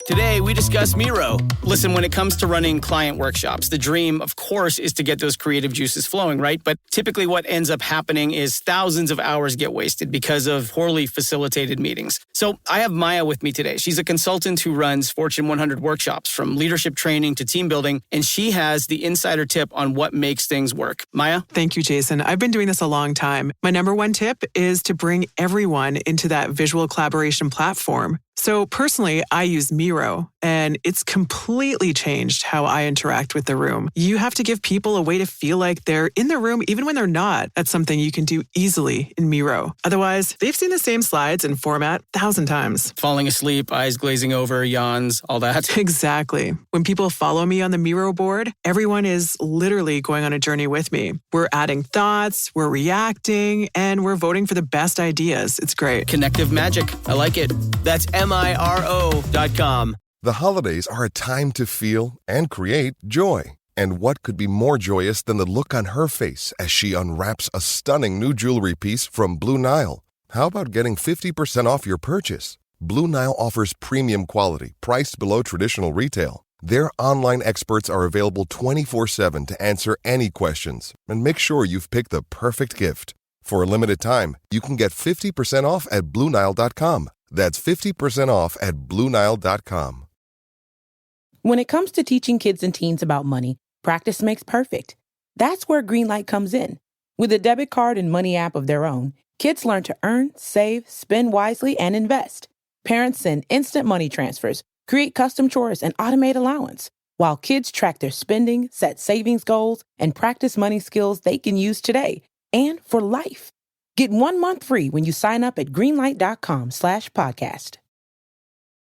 Today, we discuss Miro. Listen, when it comes to running client workshops, the dream, of course, is to get those creative juices flowing, right? But typically what ends up happening is thousands of hours get wasted because of poorly facilitated meetings. So I have Maya with me today. She's a consultant who runs Fortune 100 workshops, from leadership training to team building, and she has the insider tip on what makes things work. Maya? Thank you, Jason. I've been doing this a long time. My number one tip is to bring everyone into that visual collaboration platform. So personally, I use Miro, and it's completely changed how I interact with the room. You have to give people a way to feel like they're in the room even when they're not. That's something you can do easily in Miro. Otherwise, they've seen the same slides and format 1,000 times. Falling asleep, eyes glazing over, yawns, all that. Exactly. When people follow me on the Miro board, everyone is literally going on a journey with me. We're adding thoughts, we're reacting, and we're voting for the best ideas. It's great. Connective magic. I like it. That's MIRO.com. The holidays are a time to feel and create joy. And what could be more joyous than the look on her face as she unwraps a stunning new jewelry piece from Blue Nile? How about getting 50% off your purchase? Blue Nile offers premium quality, priced below traditional retail. Their online experts are available 24/7 to answer any questions and make sure you've picked the perfect gift. For a limited time, you can get 50% off at BlueNile.com. That's 50% off at BlueNile.com. When it comes to teaching kids and teens about money, practice makes perfect. That's where Greenlight comes in. With a debit card and money app of their own, kids learn to earn, save, spend wisely, and invest. Parents send instant money transfers, create custom chores, and automate allowance, while kids track their spending, set savings goals, and practice money skills they can use today and for life. Get 1 month free when you sign up at greenlight.com/podcast.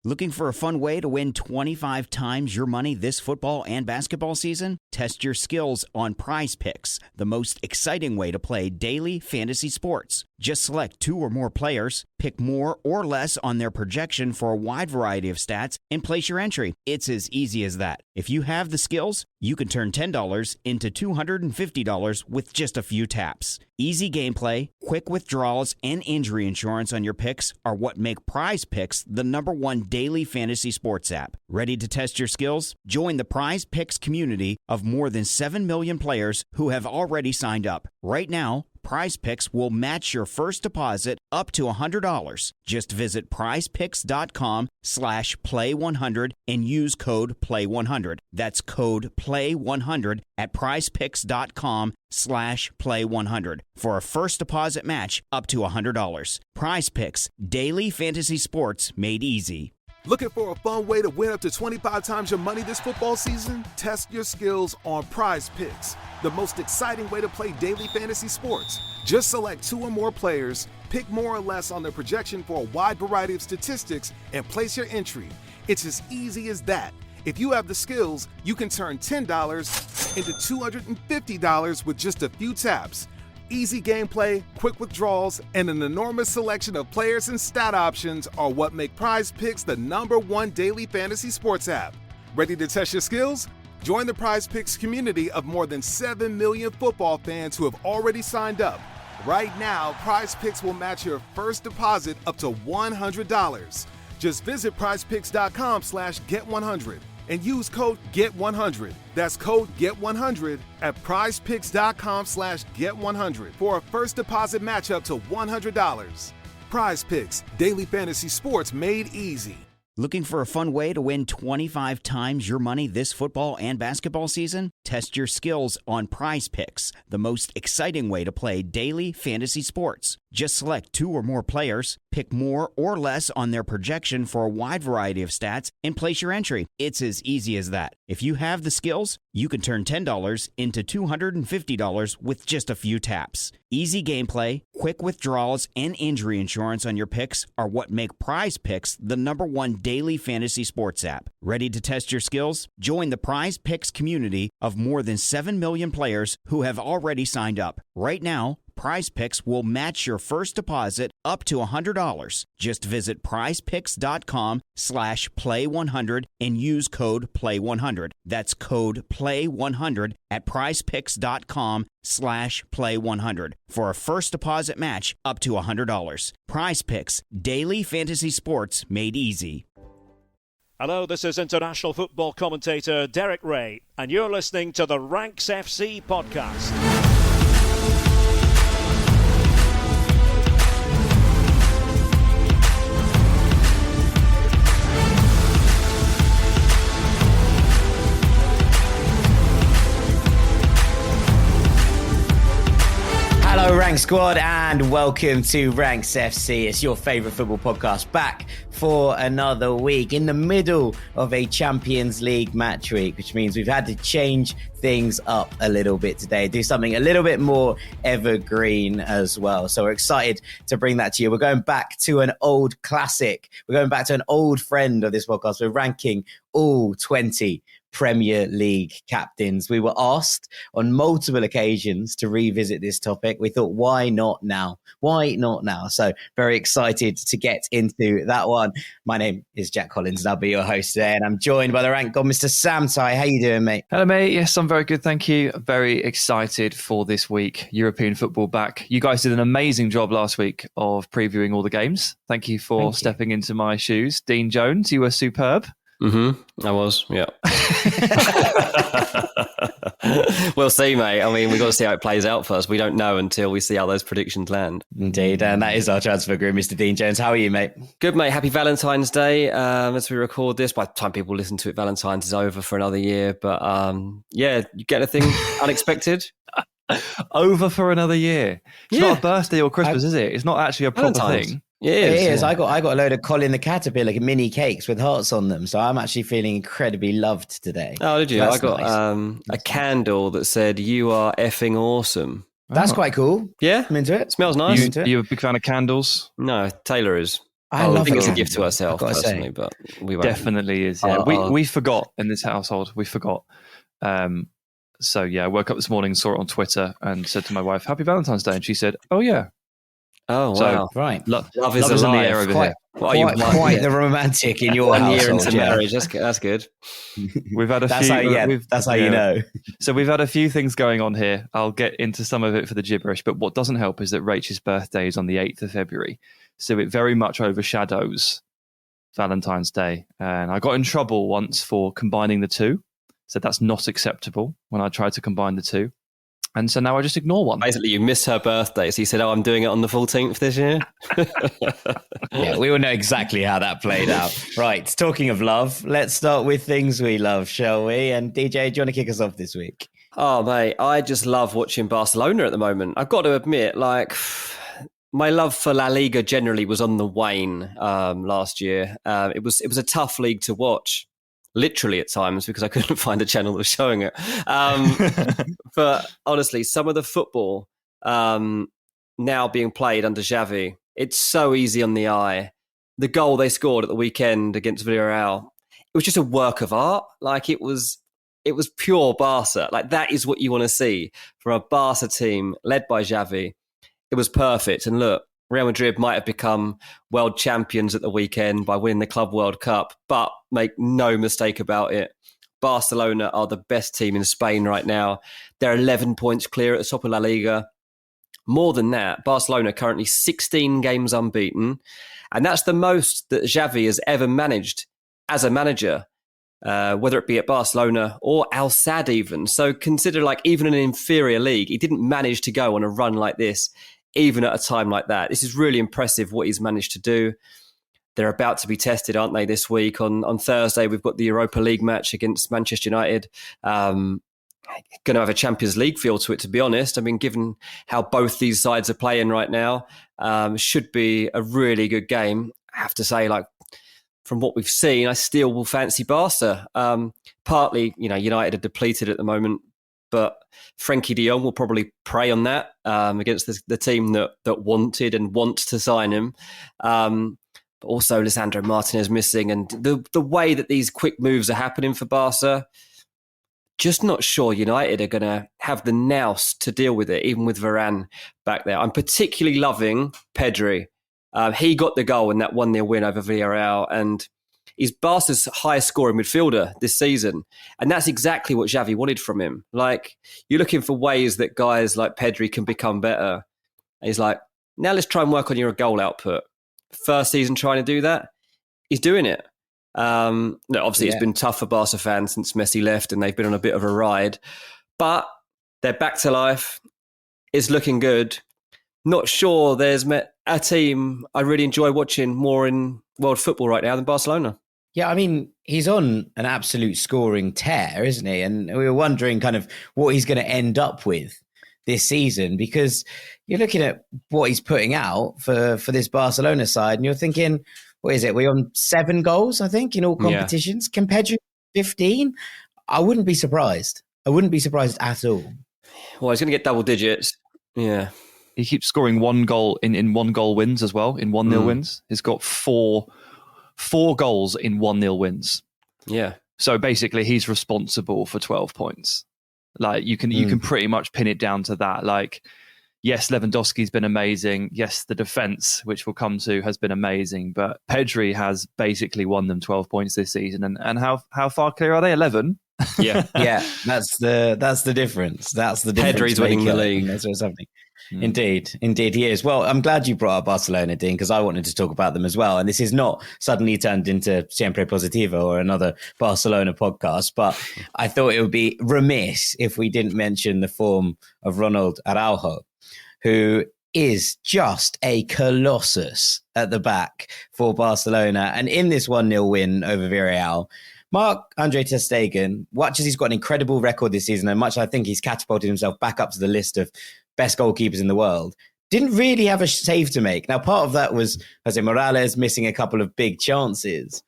Looking for a fun way to win 25 times your money this football and basketball season? Test your skills on Prize Picks, the most exciting way to play daily fantasy sports. Just select 2 or more players, pick more or less on their projection for a wide variety of stats, and place your entry. It's as easy as that. If you have the skills, you can turn $10 into $250 with just a few taps. Easy gameplay, quick withdrawals, and injury insurance on your picks are what make Prize Picks the #1 daily fantasy sports app. Ready to test your skills? Join the Prize Picks community of more than 7 million players who have already signed up. Right now, Prize Picks will match your first deposit up to $100. Just visit prizepicks.com/play100 and use code PLAY100. That's code PLAY100 at prizepicks.com/play100 for a first deposit match up to $100. Prize Picks, daily fantasy sports made easy. Looking for a fun way to win up to 25 times your money this football season? Test your skills on Prize Picks, the most exciting way to play daily fantasy sports. Just select 2 or more players, pick more or less on their projection for a wide variety of statistics, and place your entry. It's as easy as that. If you have the skills, you can turn $10 into $250 with just a few taps. Easy gameplay, quick withdrawals, and an enormous selection of players and stat options are what make Prize Picks the #1 daily fantasy sports app. Ready to test your skills? Join the Prize Picks community of more than 7 million football fans who have already signed up. Right now, Prize Picks will match your first deposit up to $100. Just visit prizepicks.com/get100 and use code GET100. That's code GET100 at prizepicks.com/get100 for a first deposit match up to $100. Prize Picks, daily fantasy sports made easy. Looking for a fun way to win 25 times your money this football and basketball season? Test your skills on Prize Picks, the most exciting way to play daily fantasy sports. Just select 2 or more players, pick more or less on their projection for a wide variety of stats, and place your entry. It's as easy as that. If you have the skills, you can turn $10 into $250 with just a few taps. Easy gameplay, quick withdrawals, and injury insurance on your picks are what make Prize Picks the #1 daily fantasy sports app. Ready to test your skills? Join the Prize Picks community of more than 7 million players who have already signed up. Right now, Prize Picks will match your first deposit up to $100. Just visit prizepicks.com/play100 and use code PLAY100. That's code PLAY100 at prizepicks.com/play100 for a first deposit match up to $100. Prize Picks, daily fantasy sports made easy. Hello, this is international football commentator Derek Ray, and you're listening to the Ranks FC podcast. Hello, Rank Squad, and welcome to Ranks FC. It's your favourite football podcast, back for another week in the middle of a Champions League match week, which means we've had to change things up a little bit today, do something a little bit more evergreen as well. So we're excited to bring that to you. We're going back to an old classic. We're going back to an old friend of this podcast. We're ranking all 20 Premier League captains. We were asked on multiple occasions to revisit this topic. We thought, why not now? Why not now? So very excited to get into that one. My name is Jack Collins and I'll be your host today. And I'm joined by the rank god, Mr. Sam Tai. How you doing, mate? Hello, mate. Yes, I'm very good. Thank you. Very excited for this week. European football back. You guys did an amazing job last week of previewing all the games. Thank you for stepping into my shoes. Dean Jones, you were superb. I was, yeah. We'll see, mate. I mean, we've got to see how it plays out first. We don't know until we see how those predictions land. Indeed, and that is our transfer guru, Mr. Dean Jones. How are you, mate? Good, mate. Happy Valentine's Day. As we record this, by the time people listen to it, Valentine's is over for another year. But yeah, you get anything unexpected? Over for another year. It's not a birthday or Christmas, is it? It's not actually a proper thing. Yeah, it is. Yeah. I got a load of Colin the Caterpillar mini cakes with hearts on them, so I'm actually feeling incredibly loved today. Oh, did you? So I got nice. A candle that said "You are effing awesome." That's quite cool. Yeah, I'm into it. Smells nice. You a big fan of candles? No, Taylor is. I think it's a candle, gift to herself personally, but we won't. Definitely is. Yeah, we forgot in this household. We forgot. So yeah, I woke up this morning, saw it on Twitter, and said to my wife, "Happy Valentine's Day," and she said, "Oh yeah." Oh, so, wow. Right. Love is alive. In the air over here. Quite the romantic in your 1 household. year into marriage. That's good. We've had a that's few. That's how you know. So we've had a few things going on here. I'll get into some of it for the gibberish, but what doesn't help is that Rachel's birthday is on the 8th of February. So it very much overshadows Valentine's Day. And I got in trouble once for combining the two. So that's not acceptable when I tried to combine the two. And so now I just ignore one. Basically, you missed her birthday. So you said, I'm doing it on the 14th this year. Yeah, we all know exactly how that played out. Right, talking of love, let's start with things we love, shall we? And DJ, do you want to kick us off this week? Oh, mate, I just love watching Barcelona at the moment. I've got to admit, my love for La Liga generally was on the wane last year. It was a tough league to watch. Literally at times, because I couldn't find a channel that was showing it. But honestly, some of the football now being played under Xavi, it's so easy on the eye. The goal they scored at the weekend against Villarreal, it was just a work of art. It was pure Barca. That is what you want to see from a Barca team led by Xavi. It was perfect. And look, Real Madrid might have become world champions at the weekend by winning the Club World Cup, but make no mistake about it, Barcelona are the best team in Spain right now. They're 11 points clear at the top of La Liga. More than that, Barcelona currently 16 games unbeaten, and that's the most that Xavi has ever managed as a manager, whether it be at Barcelona or Al Sadd even. So consider even an inferior league, he didn't manage to go on a run like this even at a time like that. This is really impressive what he's managed to do. They're about to be tested, aren't they, this week? On Thursday, we've got the Europa League match against Manchester United. Going to have a Champions League feel to it, to be honest. I mean, given how both these sides are playing right now, should be a really good game. I have to say, from what we've seen, I still will fancy Barca. Partly, United are depleted at the moment, but Frenkie de Jong will probably prey on that against the team that wanted and wants to sign him. But also Lisandro Martinez missing, and the way that these quick moves are happening for Barca, just not sure United are going to have the nous to deal with it, even with Varane back there. I'm particularly loving Pedri. He got the goal in that 1-0 win over Villarreal, and he's Barca's highest scoring midfielder this season. And that's exactly what Xavi wanted from him. You're looking for ways that guys like Pedri can become better. And he's like, now let's try and work on your goal output. First season trying to do that, he's doing it. Obviously, it's been tough for Barca fans since Messi left, and they've been on a bit of a ride. But they're back to life. It's looking good. Not sure there's a team I really enjoy watching more in world football right now than Barcelona. Yeah, I mean, he's on an absolute scoring tear, isn't he? And we were wondering kind of what he's going to end up with this season, because you're looking at what he's putting out for this Barcelona side, and you're thinking, what is it? We're on 7 goals, I think, in all competitions. Can Pedri 15? I wouldn't be surprised. I wouldn't be surprised at all. Well, he's going to get double digits. Yeah. He keeps scoring 1 goal in 1-goal wins as well, in 1-0 wins. He's got four goals in 1-0 wins. Yeah. So basically, he's responsible for 12 points. Like you can pretty much pin it down to that. Like, yes, Lewandowski's been amazing. Yes, the defense, which we'll come to, has been amazing. But Pedri has basically won them 12 points this season. And how far clear are they? 11. Yeah, yeah. That's the difference. That's the difference. Pedri's winning the league. That's what's happening. Indeed he is. Well, I'm glad you brought up Barcelona, Dean, because I wanted to talk about them as well. And this is not suddenly turned into Siempre Positivo or another Barcelona podcast, but I thought it would be remiss if we didn't mention the form of Ronald Araujo, who is just a colossus at the back for Barcelona. And in this 1-0 win over Villarreal, Marc-Andre ter Stegen, much as he's got an incredible record this season, and much I think he's catapulted himself back up to the list of best goalkeepers in the world, didn't really have a save to make. Now, part of that was Jose Morales missing a couple of big chances,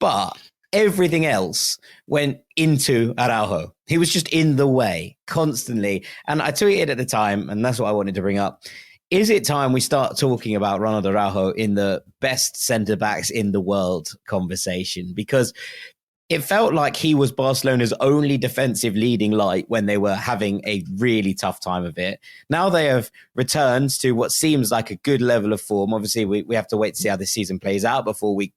but everything else went into Araujo. He was just in the way constantly. And I tweeted at the time, and that's what I wanted to bring up. Is it time we start talking about Ronald Araujo in the best centre-backs in the world conversation? Because it felt like he was Barcelona's only defensive leading light when they were having a really tough time of it. Now they have returned to what seems like a good level of form. Obviously, we have to wait to see how this season plays out before we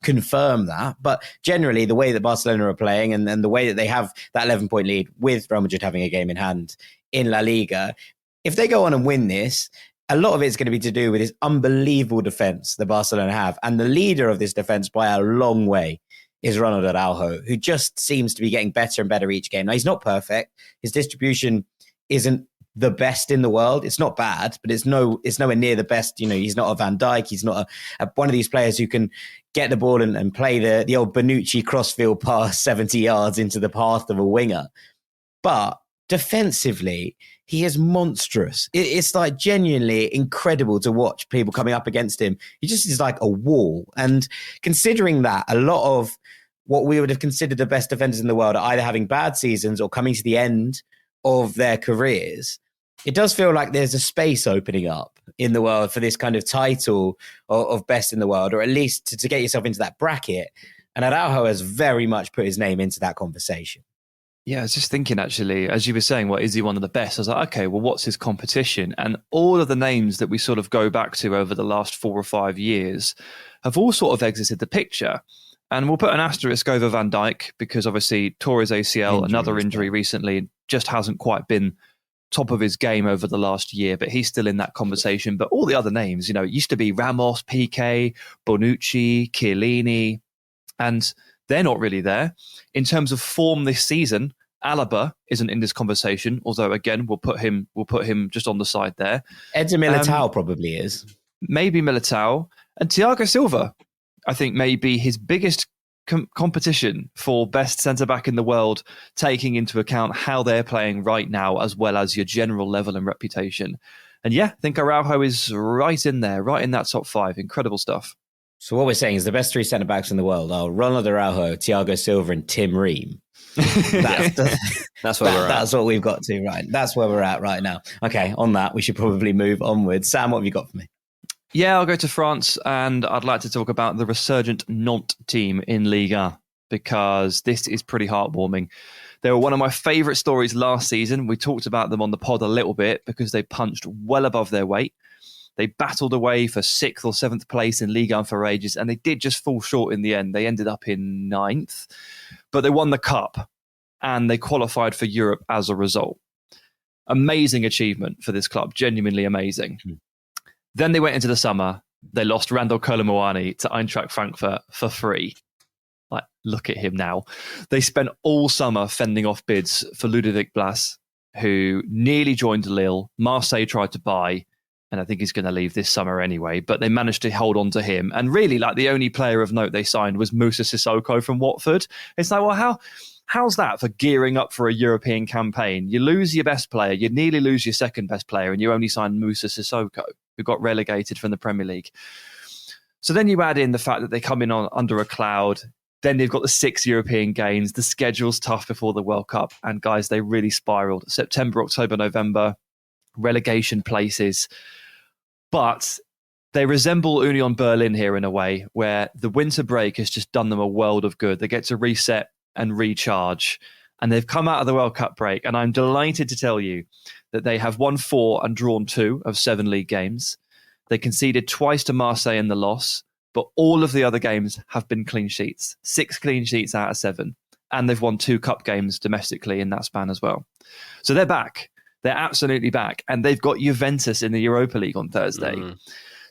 confirm that. But generally, the way that Barcelona are playing and the way that they have that 11-point lead with Real Madrid having a game in hand in La Liga, if they go on and win this, a lot of it's going to be to do with this unbelievable defense that Barcelona have. And the leader of this defense by a long way is Ronald Araujo, who just seems to be getting better and better each game. Now, he's not perfect. His distribution isn't the best in the world. It's not bad, but it's nowhere near the best. You know, he's not a Van Dijk. He's not one of these players who can get the ball and play the old Bonucci crossfield pass 70 yards into the path of a winger. But defensively, he is monstrous. It's like genuinely incredible to watch people coming up against him. He just is like a wall. And considering that a lot of what we would have considered the best defenders in the world are either having bad seasons or coming to the end of their careers, it does feel like there's a space opening up in the world for this kind of title of best in the world, or at least to get yourself into that bracket. And Araujo has very much put his name into that conversation. Yeah, I was just thinking, actually, as you were saying, is he one of the best? I was like, okay, well, what's his competition? And all of the names that we sort of go back to over the last 4 or 5 years have all sort of exited the picture. And we'll put an asterisk over Van Dijk because obviously tore his ACL, another injury recently, just hasn't quite been top of his game over the last year, but he's still in that conversation. But all the other names, you know, it used to be Ramos, Piqué, Bonucci, Chiellini, and they're not really there. In terms of form this season, Alaba isn't in this conversation, although again, we'll put him just on the side there. Eder Militao probably is. Maybe Militao. And Thiago Silva, I think, may be his biggest competition for best centre-back in the world, taking into account how they're playing right now, as well as your general level and reputation. And yeah, I think Araujo is right in there, right in that top 5. Incredible stuff. So what we're saying is the best 3 centre-backs in the world are Ronald Araujo, Thiago Silva and Tim Ream. That's where we're at. That's what we've got to, right? That's where we're at right now. Okay, on that, we should probably move onwards. Sam, what have you got for me? Yeah, I'll go to France, and I'd like to talk about the resurgent Nantes team in Liga, because this is pretty heartwarming. They were one of my favourite stories last season. We talked about them on the pod a little bit because they punched well above their weight. They battled away for 6th or 7th place in Ligue 1 for ages, and they did just fall short in the end. They ended up in 9th, but they won the cup, and they qualified for Europe as a result. Amazing achievement for this club, genuinely amazing. Then they went into the summer. They lost Randall Kolo Muani to Eintracht Frankfurt for free. Like, look at him now. They spent all summer fending off bids for Ludovic Blas, who nearly joined Lille. Marseille tried to buy, and I think he's going to leave this summer anyway, but they managed to hold on to him. And really, like, the only player of note they signed was Moussa Sissoko from Watford. It's like, well, how's that for gearing up for a European campaign? You lose your best player, you nearly lose your second best player, and you only sign Moussa Sissoko, who got relegated from the Premier League. So then you add in the fact that they come in under a cloud. Then they've got the 6 European games. The schedule's tough before the World Cup. And guys, they really spiraled. September, October, November, relegation places. But they resemble Union Berlin here in a way, where the winter break has just done them a world of good. They get to reset and recharge. And they've come out of the World Cup break. And I'm delighted to tell you that they have won 4 and drawn 2 of 7 league games. They conceded twice to Marseille in the loss. But all of the other games have been clean sheets. 6 clean sheets out of 7. And they've won 2 cup games domestically in that span as well. So they're back. They're absolutely back. And they've got Juventus in the Europa League on Thursday.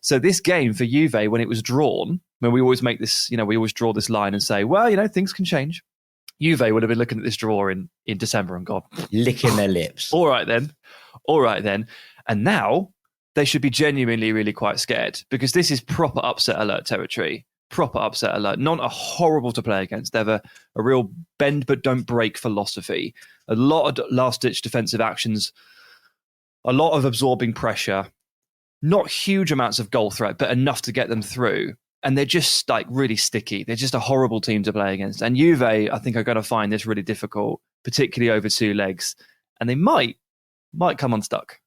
So this game for Juve, when it was drawn, when we always make this, we always draw this line and say, well, things can change. Juve would have been looking at this draw in December and gone, licking their lips. All right then. And now they should be genuinely really quite scared, because this is proper upset alert territory. Proper upset alert. Not a horrible to play against. They have a real bend but don't break philosophy. A lot of last-ditch defensive actions. A lot of absorbing pressure. Not huge amounts of goal threat, but enough to get them through. And they're just like really sticky. They're just a horrible team to play against. And Juve, I think, are going to find this really difficult, particularly over 2 legs. And they might come unstuck.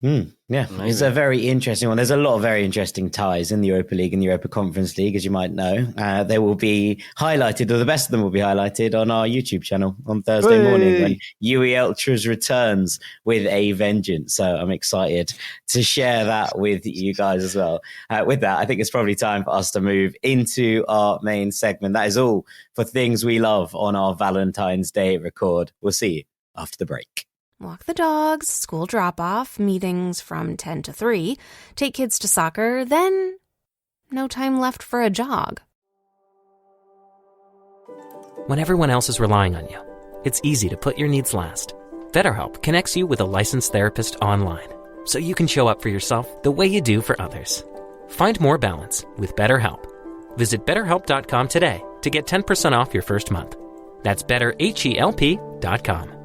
Yeah, it's a very interesting one. There's a lot of very interesting ties in the Europa League and the Europa Conference League, as you might know. They will be highlighted, or the best of them will be highlighted on our YouTube channel on Thursday morning when UE Ultras returns with a vengeance. So I'm excited to share that with you guys as well. With that, I think it's probably time for us to move into our main segment. That is all for things we love on our Valentine's Day record. We'll see you after the break. Walk the dogs, school drop-off, meetings from 10 to 3, take kids to soccer, then no time left for a jog. When everyone else is relying on you, it's easy to put your needs last. BetterHelp connects you with a licensed therapist online, so you can show up for yourself the way you do for others. Find more balance with BetterHelp. Visit BetterHelp.com today to get 10% off your first month. That's BetterHelp.com.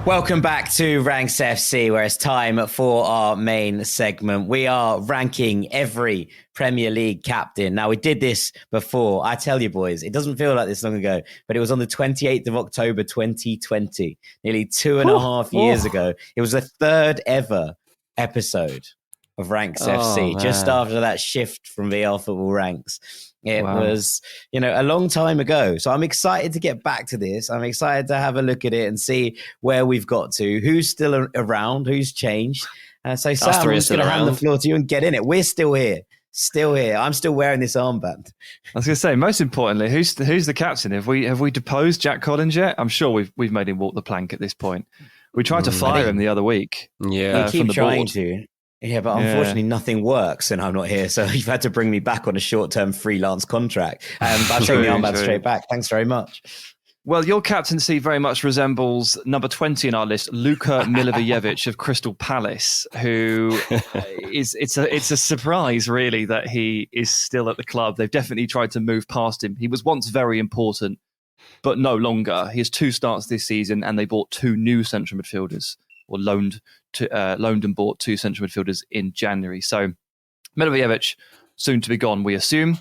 Welcome back to Ranks FC, where it's time for our main segment. We are ranking every Premier League captain. Now, we did this before. I tell you, boys, it doesn't feel like this long ago, but it was on the 28th of October, 2020, nearly 2.5 years ago. It was the 3rd ever episode of Ranks FC, just after that shift from VL Football Ranks. It was, a long time ago. So I'm excited to get back to this. I'm excited to have a look at it and see where we've got to, who's still around, who's changed. So Sam, I'm just going to hand the floor to you and get in it. We're still here. Still here. I'm still wearing this armband. I was going to say, most importantly, who's the captain? Have we deposed Jack Collins yet? I'm sure we've made him walk the plank at this point. We tried to fire him the other week. Yeah, we keep trying to. Yeah, but unfortunately nothing works and I'm not here. So you've had to bring me back on a short-term freelance contract. But I'm taking the armband straight back. Thanks very much. Well, your captaincy very much resembles number 20 in our list, Luka Milivojevic of Crystal Palace, who it's a surprise, really, that he is still at the club. They've definitely tried to move past him. He was once very important, but no longer. He has 2 starts this season and they bought 2 new central midfielders, or loaned and bought 2 central midfielders in January. So Milivojevic, soon to be gone, we assume.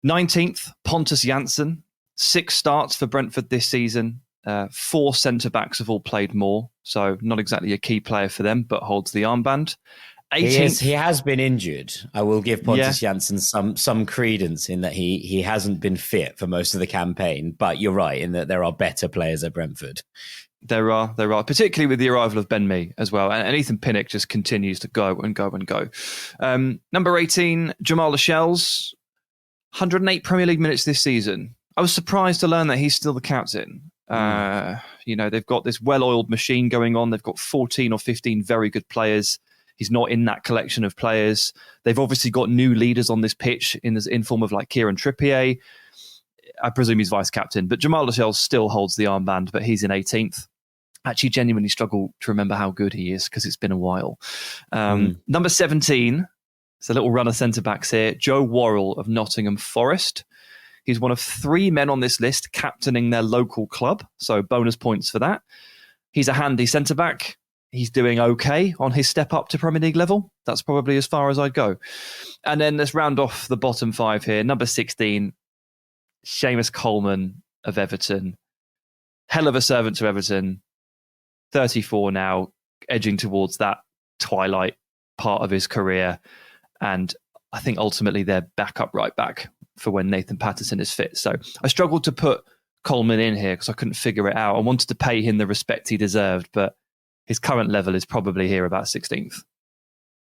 19th, Pontus Jansson. 6 starts for Brentford this season. 4 centre-backs have all played more. So not exactly a key player for them, but holds the armband. 18th. He has been injured. I will give Pontus Jansson some credence in that he hasn't been fit for most of the campaign. But you're right in that there are better players at Brentford. There are, particularly with the arrival of Ben Mee as well. And Ethan Pinnock just continues to go and go and go. Number 18, Jamal Lascelles, 108 Premier League minutes this season. I was surprised to learn that he's still the captain. They've got this well-oiled machine going on. They've got 14 or 15 very good players. He's not in that collection of players. They've obviously got new leaders on this pitch in form of like Kieran Trippier. I presume he's vice captain, but Jamal Lascelles still holds the armband, but he's in 18th. Actually, genuinely struggle to remember how good he is because it's been a while. Number 17, it's a little run of centre-backs here, Joe Worrell of Nottingham Forest. He's one of 3 men on this list captaining their local club, so bonus points for that. He's a handy centre-back. He's doing okay on his step up to Premier League level. That's probably as far as I'd go. And then let's round off the bottom 5 here. Number 16, Seamus Coleman of Everton. Hell of a servant to Everton. 34 now, edging towards that twilight part of his career. And I think ultimately they're backup right back for when Nathan Patterson is fit. So I struggled to put Coleman in here because I couldn't figure it out. I wanted to pay him the respect he deserved, but his current level is probably here about 16th.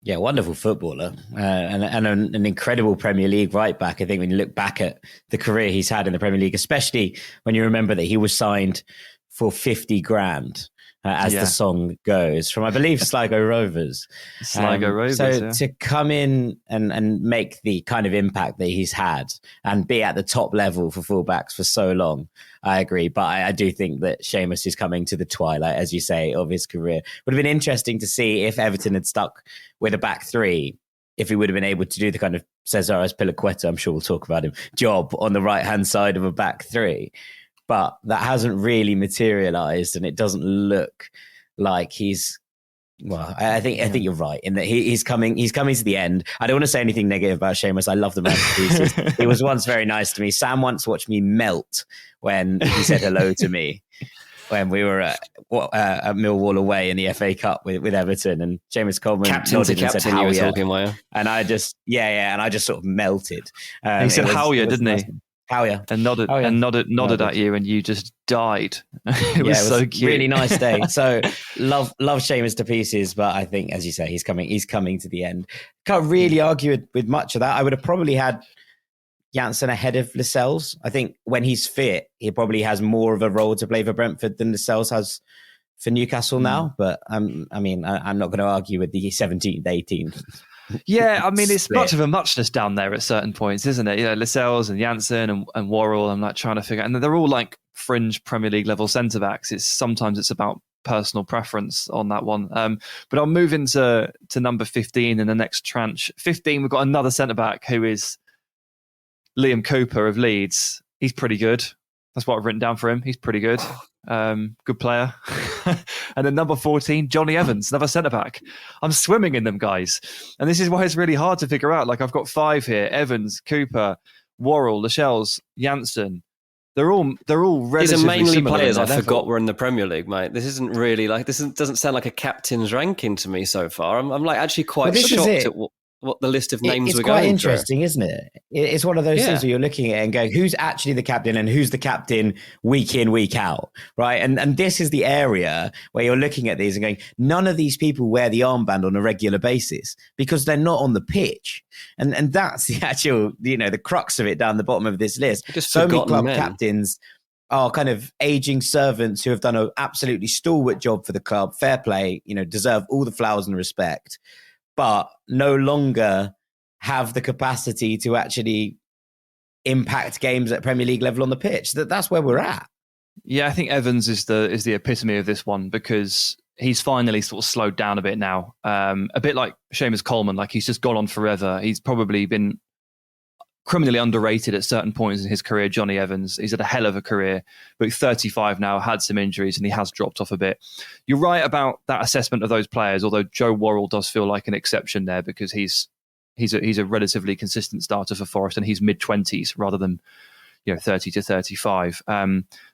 Yeah, wonderful footballer and an incredible Premier League right back. I think when you look back at the career he's had in the Premier League, especially when you remember that he was signed for 50 grand. As the song goes, from, I believe, Sligo Rovers. Sligo Rovers, So to come in and make the kind of impact that he's had and be at the top level for fullbacks for so long, I agree. But I do think that Seamus is coming to the twilight, as you say, of his career. Would have been interesting to see if Everton had stuck with a back 3, if he would have been able to do the kind of Cesar Azpilicueta, I'm sure we'll talk about him, job on the right-hand side of a back 3. But that hasn't really materialised, and it doesn't look like he's. Well, I think you're right in that he's coming to the end. I don't want to say anything negative about Seamus. I love the man to pieces. He was once very nice to me. Sam once watched me melt when he said hello to me when we were at Millwall away in the FA Cup with Everton, and Seamus Coleman captain to captain. You were talking, were you? And I just and I just sort of melted. He said Howya, didn't he? Howya. And nodded at you, and you just died. It was so cute. Really nice day. So love Seamus to pieces, but I think, as you say, he's coming to the end. Can't really argue with much of that. I would have probably had Janssen ahead of Lascelles. I think when he's fit, he probably has more of a role to play for Brentford than Lascelles has for Newcastle now. But I'm not going to argue with the 17th, 18th. Yeah, I mean, it's much of a muchness down there at certain points, isn't it? Lascelles and Janssen and Worrell, I'm like trying to figure out, and they're all like fringe Premier League level centre-backs. Sometimes it's about personal preference on that one. But I'll move into number 15 in the next tranche. 15, we've got another centre-back who is Liam Cooper of Leeds. He's pretty good. That's what I've written down for him. He's pretty good. Good player. And then number 14, Johnny Evans, another centre-back. I'm swimming in them, guys. And this is why it's really hard to figure out. Like, I've got 5 here. Evans, Cooper, Worrell, Lascelles, Janssen. They're all relatively These are mainly similar players I forgot were in the Premier League, mate. This isn't really doesn't sound like a captain's ranking to me so far. I'm like actually quite shocked at what the list of names we're going through. It's quite interesting, isn't it? It's one of those things where you're looking at it and going, who's actually the captain and who's the captain week in, week out, right? And this is the area where you're looking at these and going, none of these people wear the armband on a regular basis because they're not on the pitch. And that's the actual, the crux of it down the bottom of this list. So many club captains are kind of aging servants who have done an absolutely stalwart job for the club, fair play, deserve all the flowers and respect, but no longer have the capacity to actually impact games at Premier League level on the pitch. That's where we're at. Yeah, I think Evans is the epitome of this one because he's finally sort of slowed down a bit now. A bit like Seamus Coleman, like he's just gone on forever. He's probably been criminally underrated at certain points in his career, Johnny Evans. He's had a hell of a career, but 35 now, had some injuries, and he has dropped off a bit. You're right about that assessment of those players, although Joe Worrell does feel like an exception there because he's a relatively consistent starter for Forest, and he's mid-20s rather than 30 to 35. But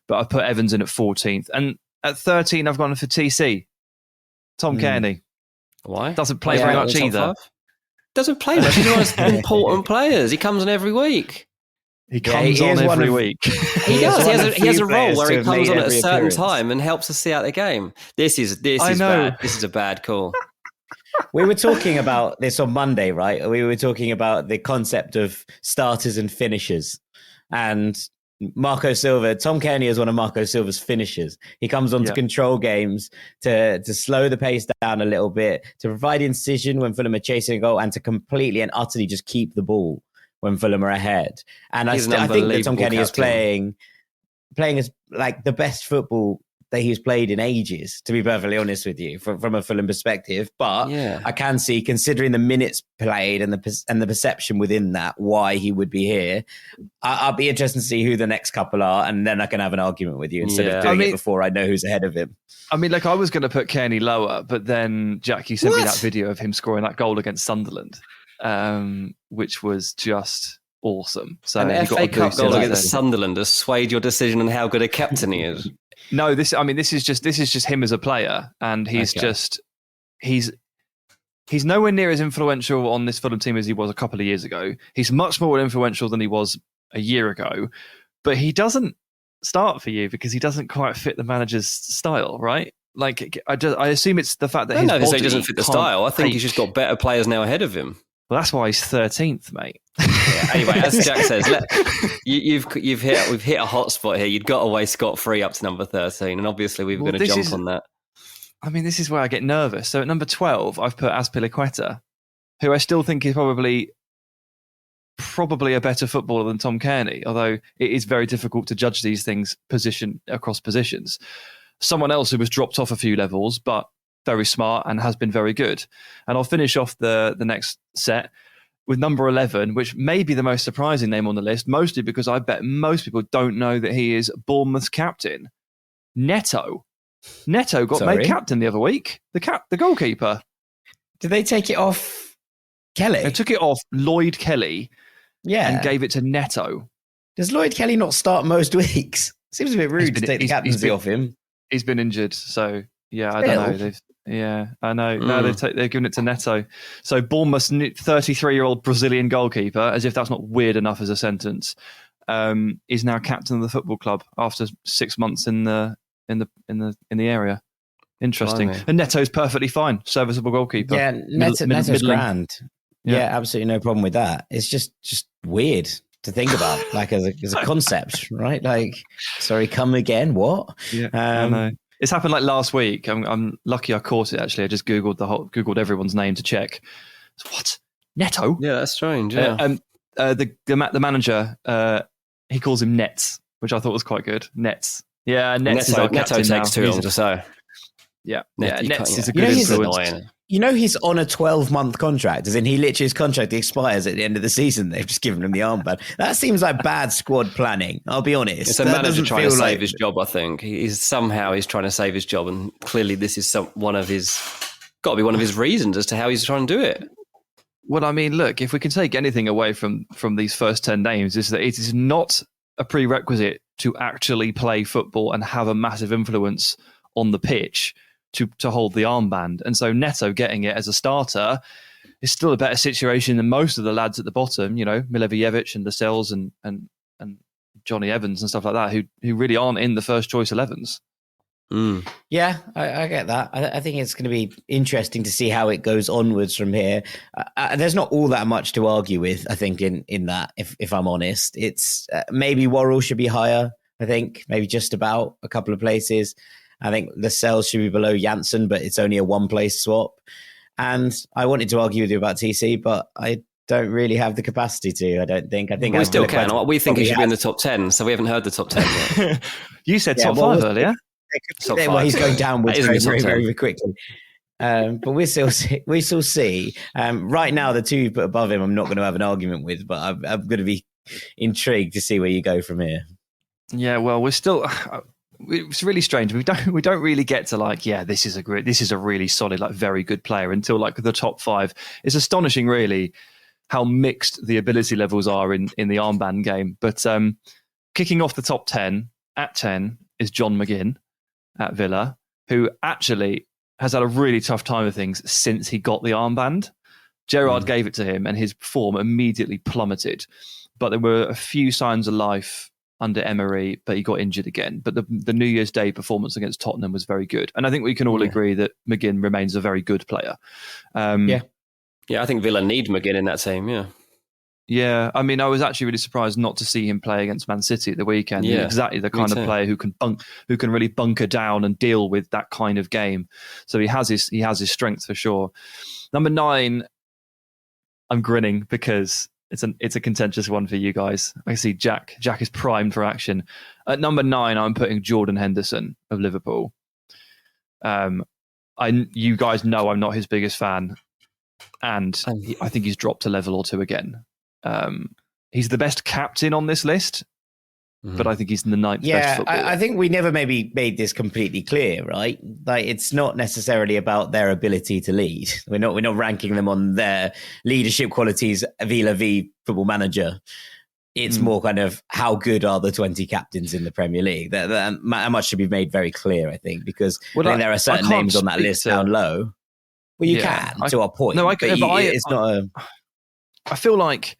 I've put Evans in at 14th. And at 13, I've gone for TC. Tom Kearney. Why? Doesn't play very much either. Doesn't play much. He's one of the important players. He comes on every week. He comes on every week. He does. He has a role where he comes on at a certain time and helps us see out the game. This is bad. This is a bad call. We were talking about this on Monday, right? We were talking about the concept of starters and finishers. And Marco Silva. Tom Kearney is one of Marco Silva's finishers. He comes on to control games, to slow the pace down a little bit, to provide incision when Fulham are chasing a goal, and to completely and utterly just keep the ball when Fulham are ahead. And I think that Tom Kearney is playing as like the best football that he's played in ages, to be perfectly honest with you, from a Fulham perspective. But I can see, considering the minutes played and the perception within that, why he would be here. I'll be interested to see who the next couple are, and then I can have an argument with you instead of doing it before I know who's ahead of him. I mean, like, I was going to put Kearney lower, but then Jackie sent me that video of him scoring that goal against Sunderland, which was just awesome. So an FA Cup goal against Sunderland has swayed your decision on how good a captain he is. No, this is just him as a player, and he's nowhere near as influential on this Fulham team as he was a couple of years ago. He's much more influential than he was a year ago, but he doesn't start for you because he doesn't quite fit the manager's style, right? Like, I assume it's the fact that his body he doesn't fit the style. I think he's just got better players now ahead of him. Well, that's why he's 13th, mate. Anyway, as Jack says, we've hit a hot spot here. You'd got away scot-free up to number 13, and obviously we're going to jump on that. I mean, this is where I get nervous. So at number 12, I've put Azpilicueta, who I still think is probably a better footballer than Tom Kearney, although it is very difficult to judge these things position across positions. Someone else who was dropped off a few levels, but very smart and has been very good. And I'll finish off the next set with number 11, which may be the most surprising name on the list, mostly because I bet most people don't know that he is Bournemouth's captain. Neto got made captain the other week. The goalkeeper. Did they take it off Kelly? They took it off Lloyd Kelly and gave it to Neto. Does Lloyd Kelly not start most weeks? Seems a bit rude to take the captaincy off him. He's been injured, so I don't know. I know. No, they've given it to Neto. So Bournemouth's 33-year-old Brazilian goalkeeper, as if that's not weird enough as a sentence, is now captain of the football club after 6 months in the area. Interesting. Blimey. And Neto's perfectly fine, serviceable goalkeeper. Yeah, Neto's grand. Yeah, absolutely no problem with that. It's just weird to think about, like as a concept, right? Like, sorry, come again? What? Yeah, I know. It's happened like last week. I'm lucky I caught it, actually. I just Googled everyone's name to check. What? Neto? Yeah, that's strange. Yeah. The manager, he calls him Nets, which I thought was quite good. Nets. Yeah, Nets is our captain Neto takes too long to say. Yeah, Nets is a good influence. You know, he's on a 12-month contract, as in his contract expires at the end of the season. They've just given him the armband. That seems like bad squad planning, I'll be honest. It's a manager trying to save his job, I think. He's trying to save his job, and clearly this is got to be one of his reasons as to how he's trying to do it. Well, I mean, look, if we can take anything away from these first 10 names, is that it is not a prerequisite to actually play football and have a massive influence on the pitch to hold the armband. And so Neto getting it as a starter is still a better situation than most of the lads at the bottom, Milivojevic and Lascelles and Johnny Evans and stuff like that, who really aren't in the first choice 11s. Mm. Yeah, I get that. I think it's going to be interesting to see how it goes onwards from here. There's not all that much to argue with, I think, in that, if I'm honest. It's maybe Worrell should be higher, I think, maybe just about a couple of places. I think Lascelles should be below Janssen, but it's only a one-place swap. And I wanted to argue with you about TC, but I don't really have the capacity to, I don't think. I think we still can. We think he should be in the top 10, so we haven't heard the top 10 yet. You said top 5 earlier. Well, he's going downwards very, very quickly. But we still see. Right now, the two you put above him, I'm not going to have an argument with, but I'm going to be intrigued to see where you go from here. Yeah, well, we're still... It's really strange. We don't really get to this is a really solid, very good player until the top 5. It's astonishing, really, how mixed the ability levels are in the armband game. But kicking off the top 10 at 10 is John McGinn at Villa, who actually has had a really tough time of things since he got the armband. Gerrard gave it to him, and his form immediately plummeted. But there were a few signs of life under Emery, but he got injured again. But the New Year's Day performance against Tottenham was very good. And I think we can all agree that McGinn remains a very good player. Yeah, I think Villa need McGinn in that team, yeah. Yeah, I mean, I was actually really surprised not to see him play against Man City at the weekend. Yeah, He's exactly the kind of player who can really bunker down and deal with that kind of game. So he has his strength for sure. Number 9, I'm grinning because it's a contentious one for you guys. I see Jack is primed for action. At number 9, I'm putting Jordan Henderson of Liverpool. You guys know I'm not his biggest fan, and I think he's dropped a level or two again. He's the best captain on this list, but I think he's in the 9th best footballer. I think we never maybe made this completely clear, right? Like, it's not necessarily about their ability to lead. We're not ranking them on their leadership qualities vis-a-vis Football Manager. It's more kind of how good are the 20 captains in the Premier League. That much should be made very clear, I think, because I think there are certain names on that list down low. Well, you can to a point. No, it's not a... I feel like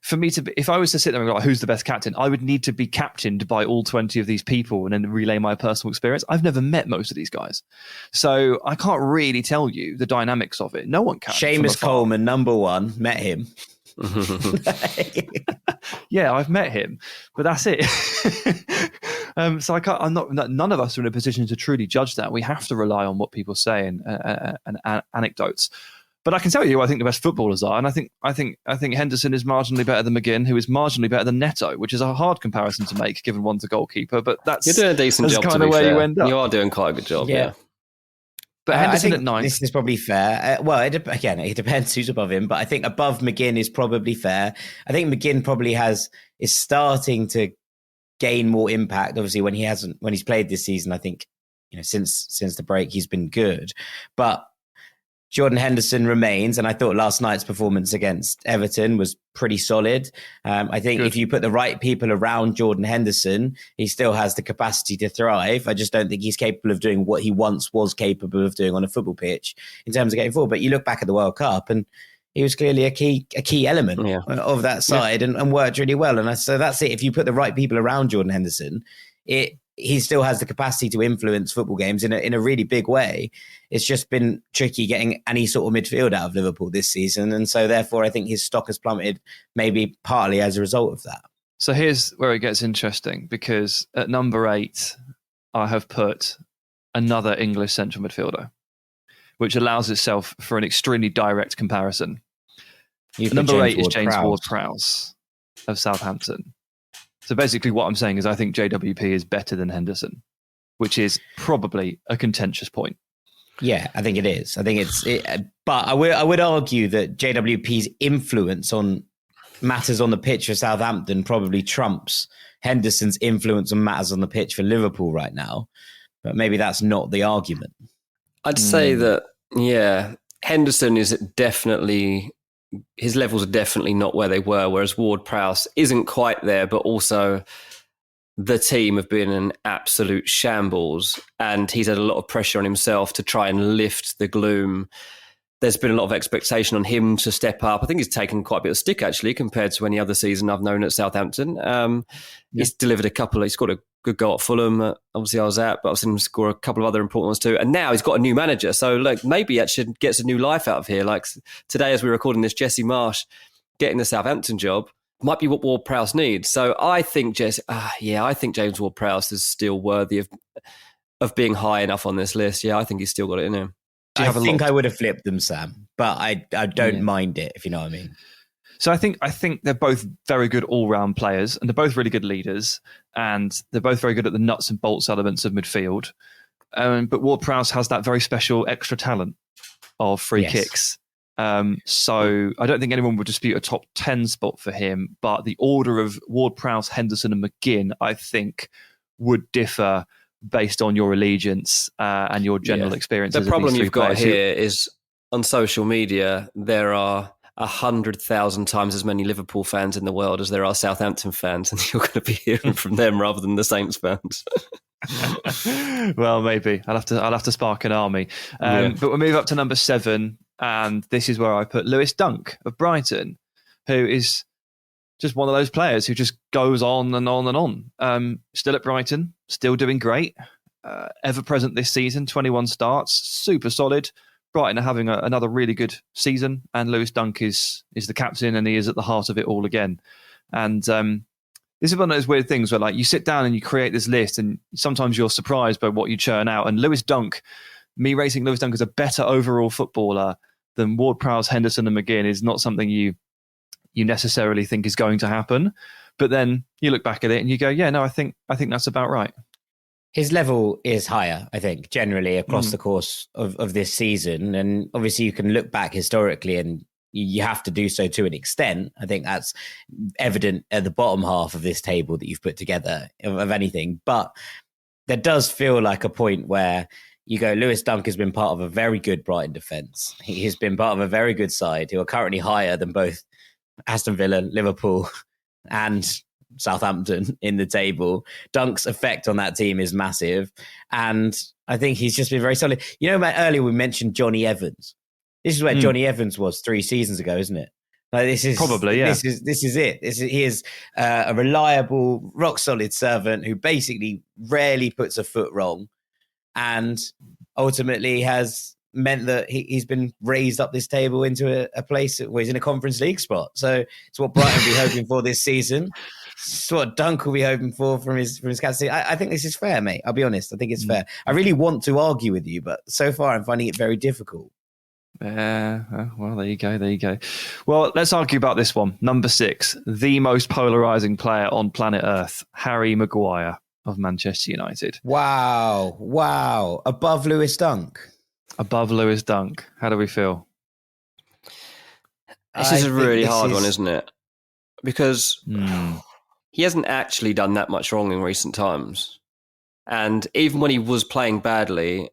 for me if I was to sit there and go, like, who's the best captain, I would need to be captained by all 20 of these people and then relay my personal experience. I've never met most of these guys, so I can't really tell you the dynamics of it. No one can. Seamus Coleman, number 1, met him. Yeah, I've met him, but that's it. So I can't. None of us are in a position to truly judge that. We have to rely on what people say and anecdotes. But I can tell you, I think the best footballers are, and I think Henderson is marginally better than McGinn, who is marginally better than Neto, which is a hard comparison to make, given one's a goalkeeper. But you're doing a decent job. Kind of where you end up. You are doing quite a good job. Yeah. But Henderson at 9. This is probably fair. Well, it depends who's above him, but I think above McGinn is probably fair. I think McGinn probably is starting to gain more impact. Obviously, when he's played this season, I think, since the break he's been good, but Jordan Henderson remains, and I thought last night's performance against Everton was pretty solid. I think if you put the right people around Jordan Henderson, he still has the capacity to thrive. I just don't think he's capable of doing what he once was capable of doing on a football pitch in terms of getting forward. But you look back at the World Cup, and he was clearly a key element of that side and worked really well. And so that's it. If you put the right people around Jordan Henderson, he still has the capacity to influence football games in a really big way. It's just been tricky getting any sort of midfield out of Liverpool this season. And so therefore, I think his stock has plummeted, maybe partly as a result of that. So here's where it gets interesting, because at number 8, I have put another English central midfielder, which allows itself for an extremely direct comparison. Number 8 is James Ward-Prowse of Southampton. So basically what I'm saying is I think JWP is better than Henderson, which is probably a contentious point. Yeah, I think it is. I think but I would argue that JWP's influence on matters on the pitch for Southampton probably trumps Henderson's influence on matters on the pitch for Liverpool right now. But maybe that's not the argument. I'd say that, Henderson is definitely... his levels are definitely not where they were, whereas Ward-Prowse isn't quite there, but also the team have been an absolute shambles, and he's had a lot of pressure on himself to try and lift the gloom. There's been a lot of expectation on him to step up. I think he's taken quite a bit of stick, actually, compared to any other season I've known at Southampton. He's delivered he's scored a good goal at Fulham. Obviously, I was at, but I've seen him score a couple of other important ones too. And now he's got a new manager. So, maybe he actually gets a new life out of here. Like today, as we're recording this, Jesse Marsh getting the Southampton job might be what Ward-Prowse needs. So I think I think James Ward-Prowse is still worthy of being high enough on this list. Yeah, I think he's still got it in him. I think I would have flipped them, Sam, but I don't mind it, if you know what I mean. So I think they're both very good all-round players, and they're both really good leaders, and they're both very good at the nuts and bolts elements of midfield. But Ward-Prowse has that very special extra talent of free kicks. So I don't think anyone would dispute a top 10 spot for him, but the order of Ward-Prowse, Henderson and McGinn, I think, would differ based on your allegiance and your general experiences. The problem you've got here is on social media, there are 100,000 times as many Liverpool fans in the world as there are Southampton fans, and you're going to be hearing from them rather than the Saints fans. Well, maybe I'll have to spark an army. But we'll move up to number 7, and this is where I put Lewis Dunk of Brighton, who is just one of those players who just goes on and on and on. Still at Brighton, still doing great. Ever present this season, 21 starts, super solid. Brighton are having another really good season, and Lewis Dunk is the captain, and he is at the heart of it all again. And this is one of those weird things where, like, you sit down and you create this list, and sometimes you're surprised by what you churn out. And Lewis Dunk, me rating Lewis Dunk as a better overall footballer than Ward-Prowse, Henderson, and McGinn is not something you necessarily think is going to happen. But then you look back at it and you go, yeah, no, I think that's about right. His level is higher, I think, generally across the course of this season. And obviously you can look back historically, and you have to do so to an extent. I think that's evident at the bottom half of this table that you've put together of anything. But there does feel like a point where you go, Lewis Dunk has been part of a very good Brighton defence. He has been part of a very good side who are currently higher than both Aston Villa, Liverpool and Southampton in the table. Dunk's effect on that team is massive. And I think he's just been very solid. You know, earlier we mentioned Johnny Evans. This is where Johnny Evans was 3 seasons ago, isn't it? Like, this is probably, yeah. This is it. He is a reliable, rock solid servant who basically rarely puts a foot wrong, and ultimately has meant that he's been raised up this table into a place where he's in a Conference League spot. So it's what Brighton will be hoping for this season. It's what Dunk will be hoping for from his capacity. I think this is fair, mate. I'll be honest. I think it's fair. I really want to argue with you, but so far I'm finding it very difficult. Well, there you go. Well, let's argue about this one. Number 6, the most polarising player on planet Earth, Harry Maguire of Manchester United. Wow. Above Lewis Dunk. Above Lewis Dunk. How do we feel? This is a really hard one, isn't it? Because he hasn't actually done that much wrong in recent times. And even when he was playing badly,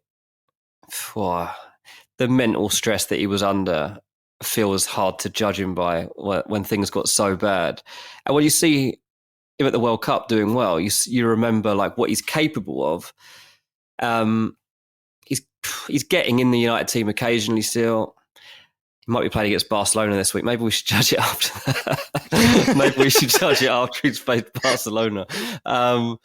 the mental stress that he was under feels hard to judge him by when things got so bad. And when you see him at the World Cup doing well, you remember like what he's capable of. He's getting in the United team occasionally still. He might be playing against Barcelona this week. Maybe we should judge it after that. Maybe we should judge it after he's played Barcelona. I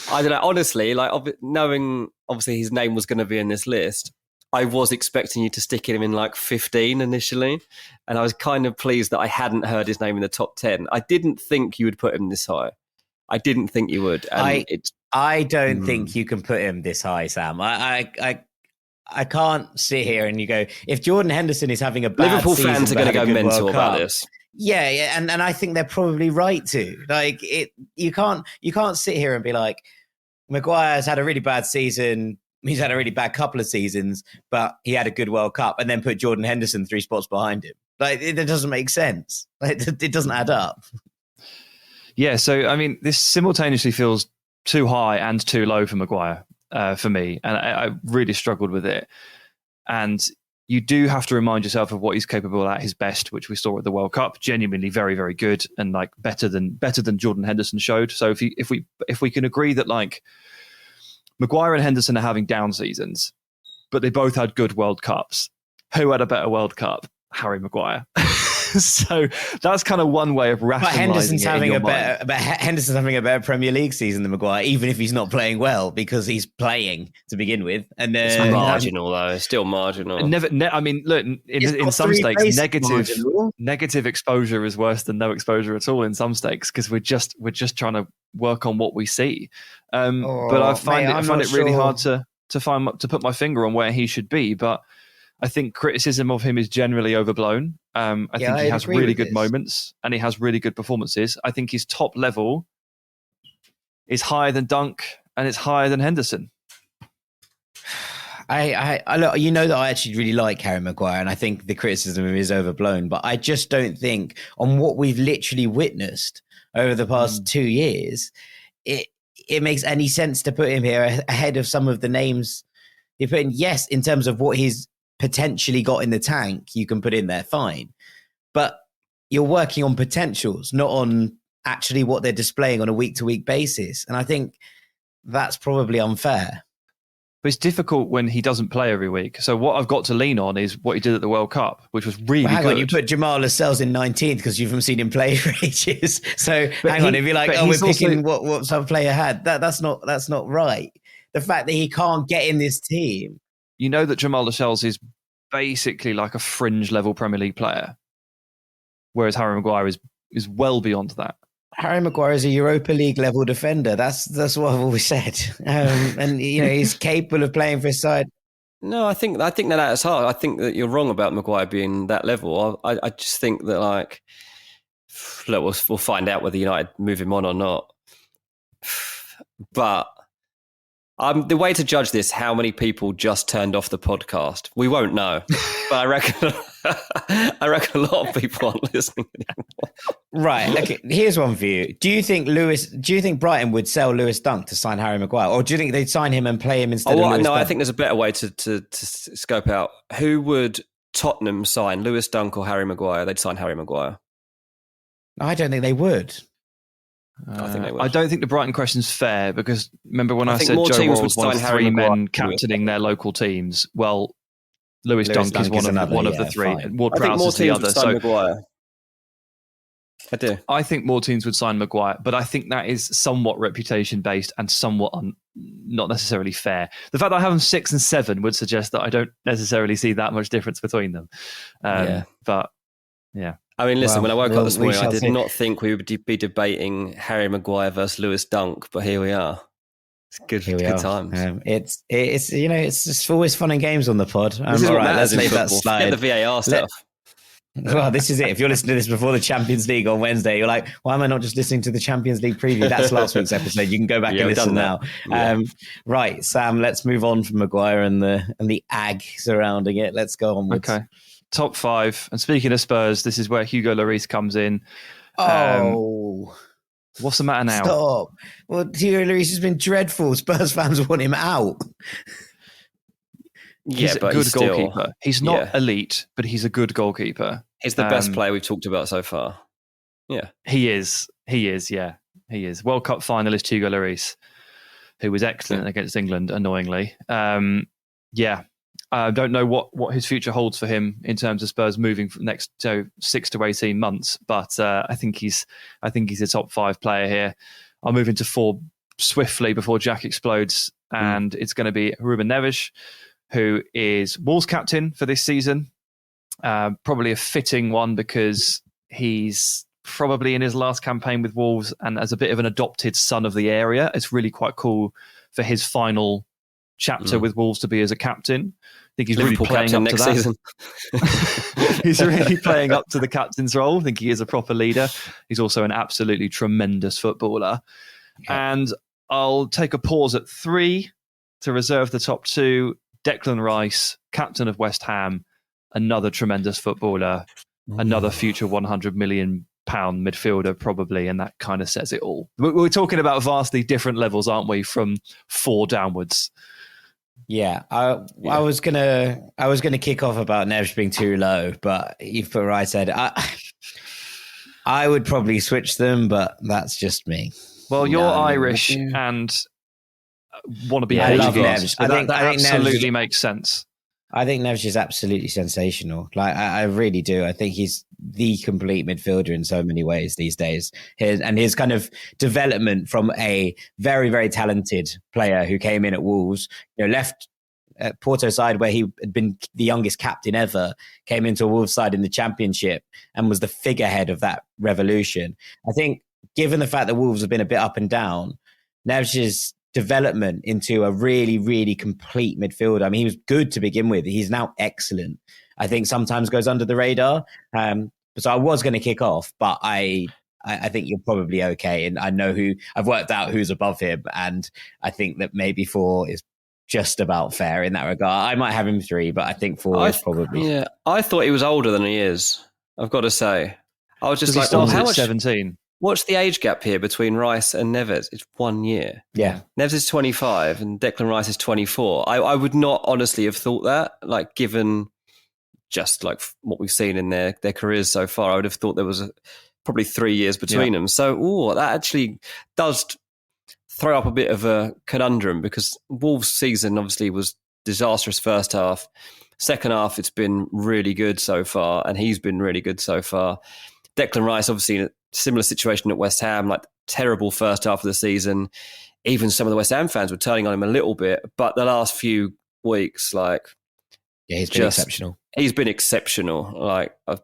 don't know. Honestly, like knowing obviously his name was going to be in this list, I was expecting you to stick him in like 15 initially. And I was kind of pleased that I hadn't heard his name in the top 10. I didn't think you would put him this high. I didn't think you would. And I don't think you can put him this high, Sam. I can't sit here and you go, if Jordan Henderson is having a bad Liverpool season, fans are going to go mental about this. Yeah, and I think they're probably right to. Like, you can't sit here and be like, Maguire's had a really bad season. He's had a really bad couple of seasons, but he had a good World Cup, and then put Jordan Henderson 3 spots behind him. Like, it doesn't make sense. Like, it doesn't add up. Yeah, so I mean, this simultaneously feels too high and too low for Maguire. For me, and I really struggled with it. And you do have to remind yourself of what he's capable at his best, which we saw at the World Cup. Genuinely very, very good, and like better than Jordan Henderson showed. So if we can agree that like Maguire and Henderson are having down seasons, but they both had good World Cups, who had a better World Cup? Harry Maguire. So that's kind of one way of rationalising it. Henderson's having a better Premier League season than Maguire, even if he's not playing well, because he's playing to begin with. And it's marginal, though. It's still marginal. I mean, look, in some stakes, negative exposure is worse than no exposure at all in some stakes, because we're just trying to work on what we see. But I find it really hard to put my finger on where he should be. But I think criticism of him is generally overblown. I think he has really good moments and he has really good performances. I think his top level is higher than Dunk and it's higher than Henderson. I look, you know that I actually really like Harry Maguire, and I think the criticism of him is overblown, but I just don't think on what we've literally witnessed over the past 2 years, it makes any sense to put him here ahead of some of the names you're putting. Yes, in terms of what he's potentially got in the tank, you can put in there, fine. But you're working on potentials, not on actually what they're displaying on a week-to-week basis. And I think that's probably unfair. But it's difficult when he doesn't play every week. So what I've got to lean on is what he did at the World Cup, which was really good. On, you put Jamal Lascelles in 19th because you haven't seen him play for ages. So hang on, if you're like, we're picking what some player had, that's not right. The fact that he can't get in this team. You know that Jamal Lascelles is basically like a fringe level Premier League player, whereas Harry Maguire is well beyond that. Harry Maguire is a Europa League level defender. That's what I've always said. And he's capable of playing for his side. No, I think that that's hard. I think that you're wrong about Maguire being that level. I just think that, like, look, we'll find out whether United move him on or not. But the way to judge this, how many people just turned off the podcast, we won't know. But I reckon a lot of people aren't listening anymore. Right. Okay. Here's one for you. Do you think Brighton would sell Lewis Dunk to sign Harry Maguire, or do you think they'd sign him and play him instead of Lewis Dunk? I think there's a better way to scope out. Who would Tottenham sign, Lewis Dunk or Harry Maguire? They'd sign Harry Maguire. I don't think they would. I think they would. I don't think the Brighton question's fair, because remember when I said more Joe teams Worrell's would one of sign Harry 3 Maguire men captaining their local teams? Well, Lewis Dunk is one of the 3. And Ward-Prowse is the other. So Maguire. I do. I think more teams would sign Maguire, but I think that is somewhat reputation-based and somewhat not necessarily fair. The fact that I have them 6 and 7 would suggest that I don't necessarily see that much difference between them. But, yeah. I mean, listen, when I woke up this morning, I did not think we would be debating Harry Maguire versus Lewis Dunk, but here we are. It's good times. It's just always fun and games on the pod. All right, let's leave that slide. Get the VAR stuff. Well, this is it. If you're listening to this before the Champions League on Wednesday, you're like, why am I not just listening to the Champions League preview? That's last week's episode. You can go back and listen now. Right, Sam, let's move on from Maguire and the ag surrounding it. Let's go onwards. Okay. Top 5. And speaking of Spurs, this is where Hugo Lloris comes in. What's the matter now? Stop. Well, Hugo Lloris has been dreadful. Spurs fans want him out. He's a good goalkeeper. He's not elite, but he's a good goalkeeper. He's the best player we've talked about so far. Yeah. He is. Yeah. He is. World Cup finalist Hugo Lloris, who was excellent against England, annoyingly. I don't know what his future holds for him in terms of Spurs moving from next 6 to 18 months, but I think he's a top 5 player here. I'll move into 4 swiftly before Jack explodes, and it's going to be Ruben Neves, who is Wolves captain for this season. Probably a fitting one because he's probably in his last campaign with Wolves, and as a bit of an adopted son of the area, it's really quite cool for his final chapter with Wolves to be as a captain. I think he's Liverpool really playing up to that. Season. He's really playing up to the captain's role. I think he is a proper leader. He's also an absolutely tremendous footballer. Yeah. And I'll take a pause at 3 to reserve the top 2. Declan Rice, captain of West Ham, another tremendous footballer, another future £100 million midfielder probably, and that kind of says it all. We're talking about vastly different levels, aren't we, from 4 downwards? Yeah, I was gonna kick off about Neves being too low, but you've put right said I would probably switch them, but that's just me. Well, you're Irish and want to be I love Neves. I think that absolutely Neves makes sense. I think Neves is absolutely sensational. Like I really do. I think he's the complete midfielder in so many ways these days. His kind of development from a very, very talented player who came in at Wolves, left at Porto side where he had been the youngest captain ever, came into a Wolves side in the Championship and was the figurehead of that revolution. I think given the fact that Wolves have been a bit up and down, Neves' development into a really, really complete midfielder. I mean, he was good to begin with. He's now excellent. I think sometimes goes under the radar. So I was going to kick off, but I think you're probably okay. And I know I've worked out who's above him. And I think that maybe 4 is just about fair in that regard. I might have him 3, but I think 4 is probably. Yeah, I thought he was older than he is. I've got to say. I was just like, how much 17? What's the age gap here between Rice and Neves? It's 1 year. Yeah. Neves is 25 and Declan Rice is 24. I would not honestly have thought that, like, given just like what we've seen in their careers so far. I would have thought there was probably 3 years between them. So, that actually does throw up a bit of a conundrum because Wolves' season obviously was disastrous first half. Second half, it's been really good so far, and he's been really good so far. Declan Rice, obviously, in a similar situation at West Ham, like terrible first half of the season. Even some of the West Ham fans were turning on him a little bit, but the last few weeks, like, Yeah, he's been exceptional. He's been exceptional. Like I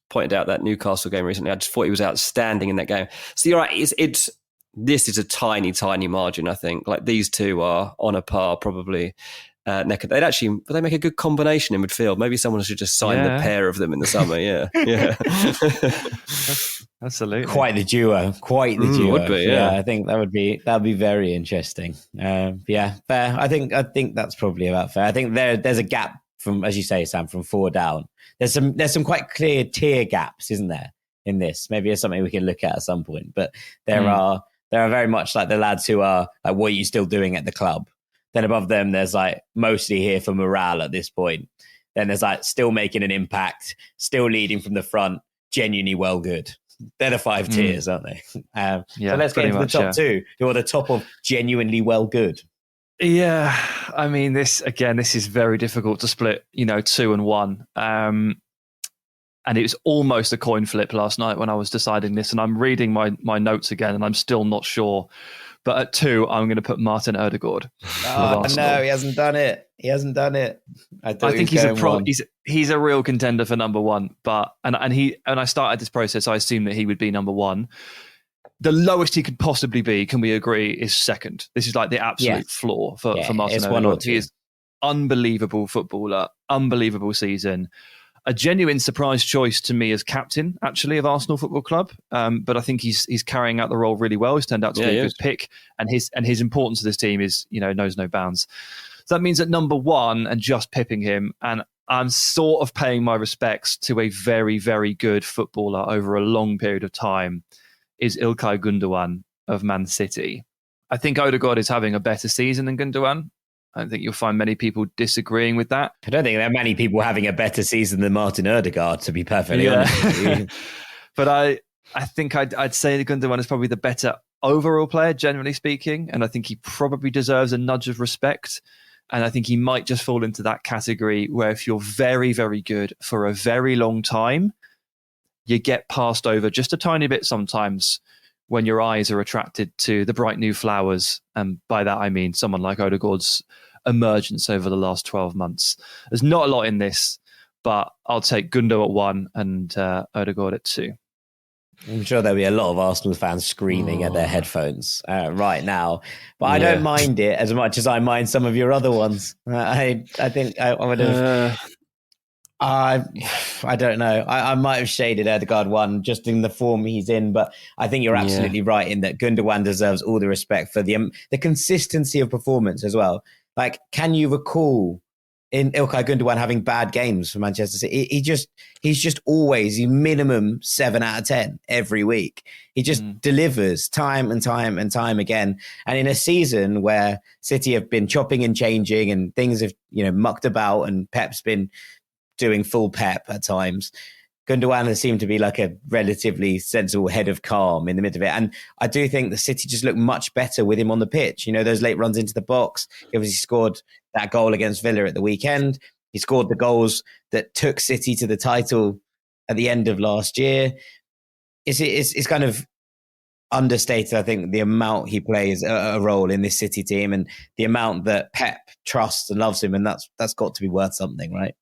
pointed out that Newcastle game recently, I just thought he was outstanding in that game. So you're right. This is a tiny, tiny margin. I think like these two are on a par, probably. Would they make a good combination in midfield? Maybe someone should just sign the pair of them in the summer. Yeah. Absolutely. Quite the duo. Would be, yeah. I think that'd be very interesting. Fair. I think that's probably about fair. I think there's a gap from, as you say, Sam, from 4 down. There's some quite clear tier gaps, isn't there, in this? Maybe it's something we can look at some point. But there are very much like the lads who are like, what are you still doing at the club? Then above them, there's like mostly here for morale at this point. Then there's like still making an impact, still leading from the front, genuinely well good. They're the 5 tiers, aren't they? So let's get into the top 2, who are the top of genuinely well good. Yeah, I mean, this is very difficult to split, 2 and 1. And it was almost a coin flip last night when I was deciding this. And I'm reading my notes again, and I'm still not sure. But at 2, I'm going to put Martin Ødegaard. Oh, no, he hasn't done it. I think he's a real contender for number 1. But and I started this process, I assumed that he would be number 1. The lowest he could possibly be, can we agree, is second. This is like the absolute floor for Martin Ødegaard. He is unbelievable footballer, unbelievable season. A genuine surprise choice to me as captain, actually, of Arsenal Football Club. But I think he's carrying out the role really well. He's turned out to be a good pick, and his importance to this team is, knows no bounds. So that means at number 1, and just pipping him, and I'm sort of paying my respects to a very, very good footballer over a long period of time, is İlkay Gündoğan of Man City. I think Ødegaard is having a better season than Gündoğan. I don't think you'll find many people disagreeing with that. I don't think there are many people having a better season than Martin Ødegaard, to be perfectly honest with you. But I think I'd say that Gündoğan is probably the better overall player, generally speaking, and I think he probably deserves a nudge of respect. And I think he might just fall into that category where if you're very, very good for a very long time, you get passed over just a tiny bit sometimes when your eyes are attracted to the bright new flowers. And by that, I mean someone like Ødegaard's emergence over the last 12 months. There's not a lot in this, but I'll take Gundo at 1 and Ødegaard at 2. I'm sure there'll be a lot of Arsenal fans screaming at their headphones right now, but I don't mind it as much as I mind some of your other ones. I think I would have... I don't know. I might have shaded Ødegaard 1 just in the form he's in, but I think you're absolutely right in that Gündoğan deserves all the respect for the consistency of performance as well. Like, can you recall in İlkay Gündoğan having bad games for Manchester City? He's just always minimum 7 out of 10 every week. He just delivers time and time and time again. And in a season where City have been chopping and changing and things have mucked about and Pep's been doing full Pep at times, Gündoğan has seemed to be like a relatively sensible head of calm in the middle of it. And I do think the City just look much better with him on the pitch. Those late runs into the box. He obviously scored that goal against Villa at the weekend. He scored the goals that took City to the title at the end of last year. It's kind of understated, I think, the amount he plays a role in this City team and the amount that Pep trusts and loves him. And that's got to be worth something, right?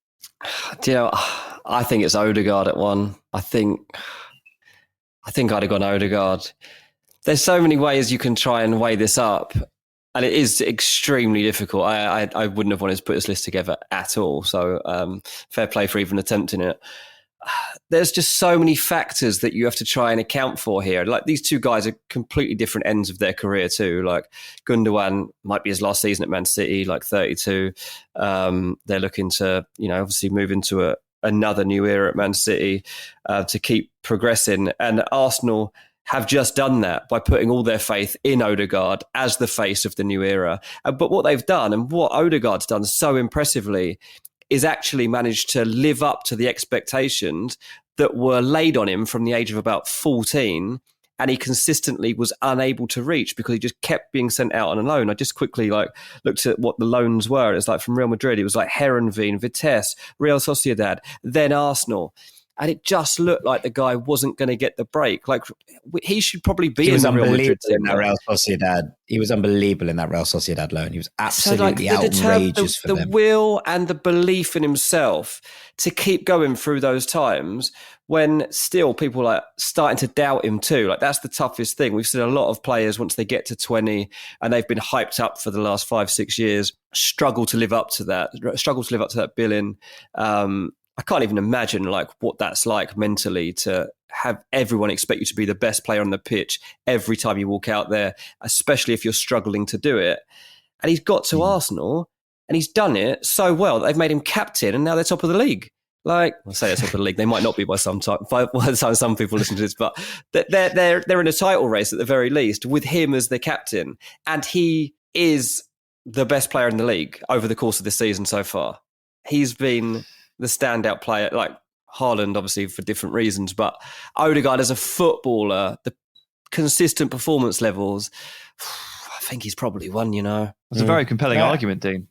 I think it's Ødegaard at 1. I think I'd have gone Ødegaard. There's so many ways you can try and weigh this up, and it is extremely difficult. I wouldn't have wanted to put this list together at all. So fair play for even attempting it. There's just so many factors that you have to try and account for here. Like, these two guys are completely different ends of their career too. Like, Gündoğan might be his last season at Man City, like 32. They're looking to, obviously move into another new era at Man City to keep progressing. And Arsenal have just done that by putting all their faith in Ødegaard as the face of the new era. But what they've done, and what Ødegaard's done so impressively, is actually managed to live up to the expectations that were laid on him from the age of about 14, and he consistently was unable to reach because he just kept being sent out on a loan. I just quickly looked at what the loans were. It's like from Real Madrid, it was like Herenveen, Vitesse, Real Sociedad, then Arsenal. and it just looked like the guy wasn't going to get the break. Like, he should probably be he was in the Real Madrid team. in that Real Sociedad. He was unbelievable in that Real Sociedad loan. He was absolutely outrageous for them. The will and the belief in himself to keep going through those times when still people are starting to doubt him too. Like, that's the toughest thing. We've seen a lot of players, once they get to 20 and they've been hyped up for the last 5-6 years, struggle to live up to that billing. I can't even imagine like what that's like mentally, to have everyone expect you to be the best player on the pitch every time you walk out there, especially if you're struggling to do it. And he's got to Arsenal and he's done it so well that they've made him captain, and now they're top of the league. Like, I say they're top of the league. They might not be by some time. By the time some people listen to this, but they're in a title race at the very least with him as the captain, and he is the best player in the league over the course of this season so far. He's been the standout player, like Haaland, obviously for different reasons, but Odegaard as a footballer, the consistent performance levels, I think he's probably won. It's a very compelling argument, Dean.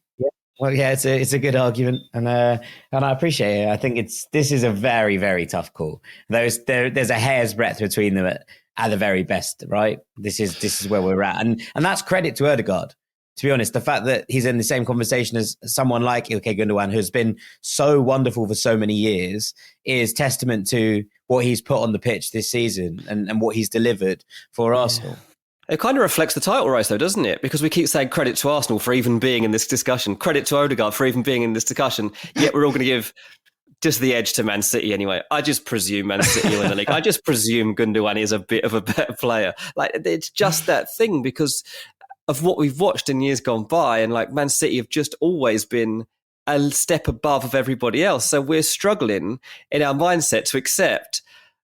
Well, yeah, it's a good argument, and I appreciate it. I think this is a very, very tough call. There's a hair's breadth between them at the very best, right? This is where we're at, and that's credit to Odegaard. To be honest, the fact that he's in the same conversation as someone like Ilkay Gundogan, who's been so wonderful for so many years, is testament to what he's put on the pitch this season and what he's delivered for Arsenal. It kind of reflects the title race, though, doesn't it? Because we keep saying credit to Arsenal for even being in this discussion, credit to Odegaard for even being in this discussion, yet we're all going to give just the edge to Man City anyway. I just presume Man City win the league. I just presume Gundogan is a bit of a better player. Like, it's just that thing because of what we've watched in years gone by, and like Man City have just always been a step above of everybody else. So we're struggling in our mindset to accept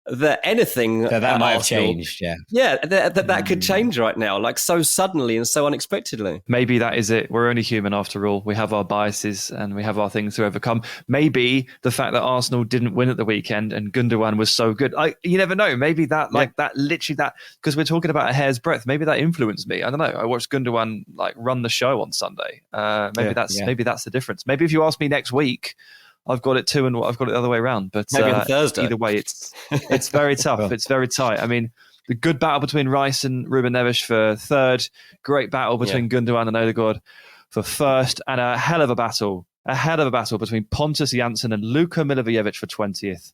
that anything that might Arsenal, have changed, that could change right now, like so suddenly and so unexpectedly. Maybe that is it. We're only human after all. We have our biases and we have our things to overcome. Maybe the fact that Arsenal didn't win at the weekend and Gundogan was so good, you never know. Maybe that, because we're talking about a hair's breadth. Maybe that influenced me. I don't know. I watched Gundogan run the show on Sunday. Maybe that's the difference. Maybe if you ask me next week, I've got it too, and I've got it the other way around. But maybe on Thursday. Either way, it's very tough. It's very tight. I mean, the good battle between Rice and Ruben Neves for third. Great battle between Gundogan and Odegaard for first, and a hell of a battle between Pontus Jansson and Luka Milivojevic for 20th.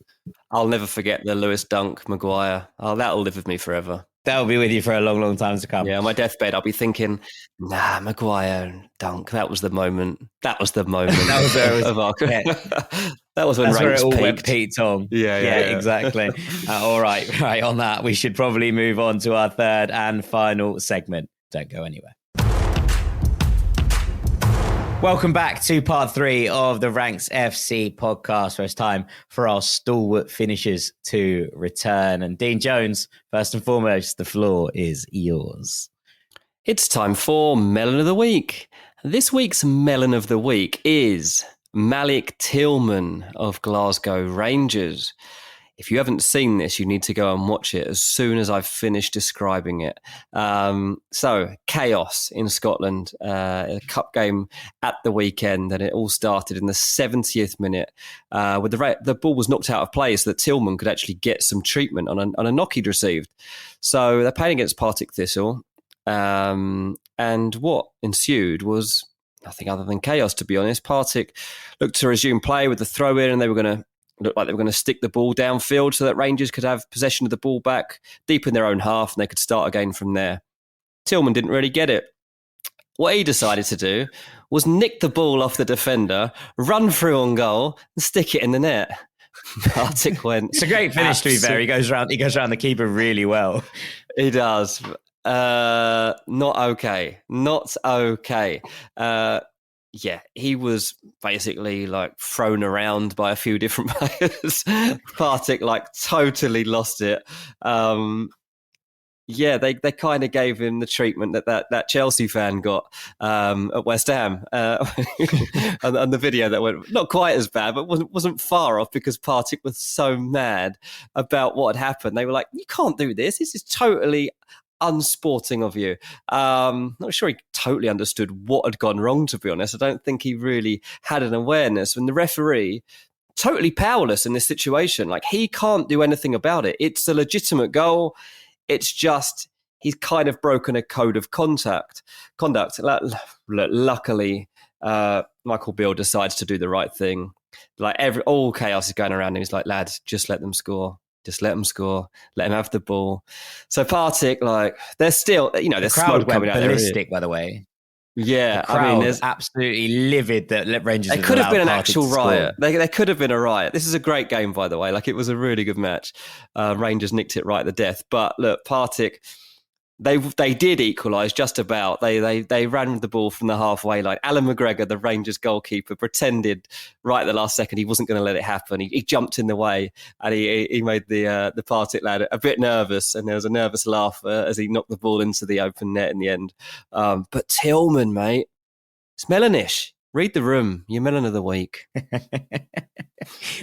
I'll never forget the Lewis dunk, Maguire. That'll live with me forever. That'll be with you for a long, long time to come. Yeah, on my deathbed, I'll be thinking, Maguire and dunk. That was the moment. That was of our career. That was when That's ranks went peaked on. Yeah, exactly. All right. On that, we should probably move on to our third and final segment. Don't go anywhere. Welcome back to part 3 of the Ranks FC podcast, where it's time for our stalwart finishers to return. And Dean Jones, first and foremost, the floor is yours. It's time for Melon of the Week. This week's Melon of the Week is Malik Tillman of Glasgow Rangers. If you haven't seen this, you need to go and watch it as soon as I've finished describing it. So, chaos in Scotland, a cup game at the weekend, and it all started in the 70th minute with the ball was knocked out of play so that Tillman could actually get some treatment on a knock he'd received. So they're playing against Partick Thistle, and what ensued was nothing other than chaos, to be honest. Partick looked to resume play with the throw-in, and they were going to stick the ball downfield so that Rangers could have possession of the ball back deep in their own half, and they could start again from there. Tillman didn't really get it. What he decided to do was nick the ball off the defender, run through on goal, and stick it in the net. Partick went. It's a great finish, to be fair. He goes around the keeper really well. He does. Not okay. Yeah, he was basically thrown around by a few different players. Partick totally lost it. Yeah, they kind of gave him the treatment that Chelsea fan got at West Ham, and the video that went not quite as bad, but wasn't far off because Partick was so mad about what had happened. They were like, "You can't do this. This is totally unsporting of you." Not sure he totally understood what had gone wrong, to be honest. I don't think he really had an awareness. When the referee totally powerless in this situation. Like, he can't do anything about it. It's a legitimate goal. It's just he's kind of broken a code of conduct. Luckily, Michael Beale decides to do the right thing. Like, all chaos is going around, and he's like, lads, just let them score. Just let them score. Let them have the ball. So Partick, like, there's still, there's smoke coming out there. Ballistic, by the way. Yeah, there's absolutely livid that Rangers. It could have been an actual riot. There could have been a riot. This is a great game, by the way. Like, it was a really good match. Rangers nicked it right at the death. But look, Partick, they did equalise just about. They ran the ball from the halfway line. Alan McGregor, the Rangers goalkeeper, pretended right at the last second he wasn't going to let it happen. He jumped in the way, and he made the Partick lad a bit nervous, and there was a nervous laugh as he knocked the ball into the open net in the end. But Tillman, mate, it's Melonish. Read the room. You're Melon of the week.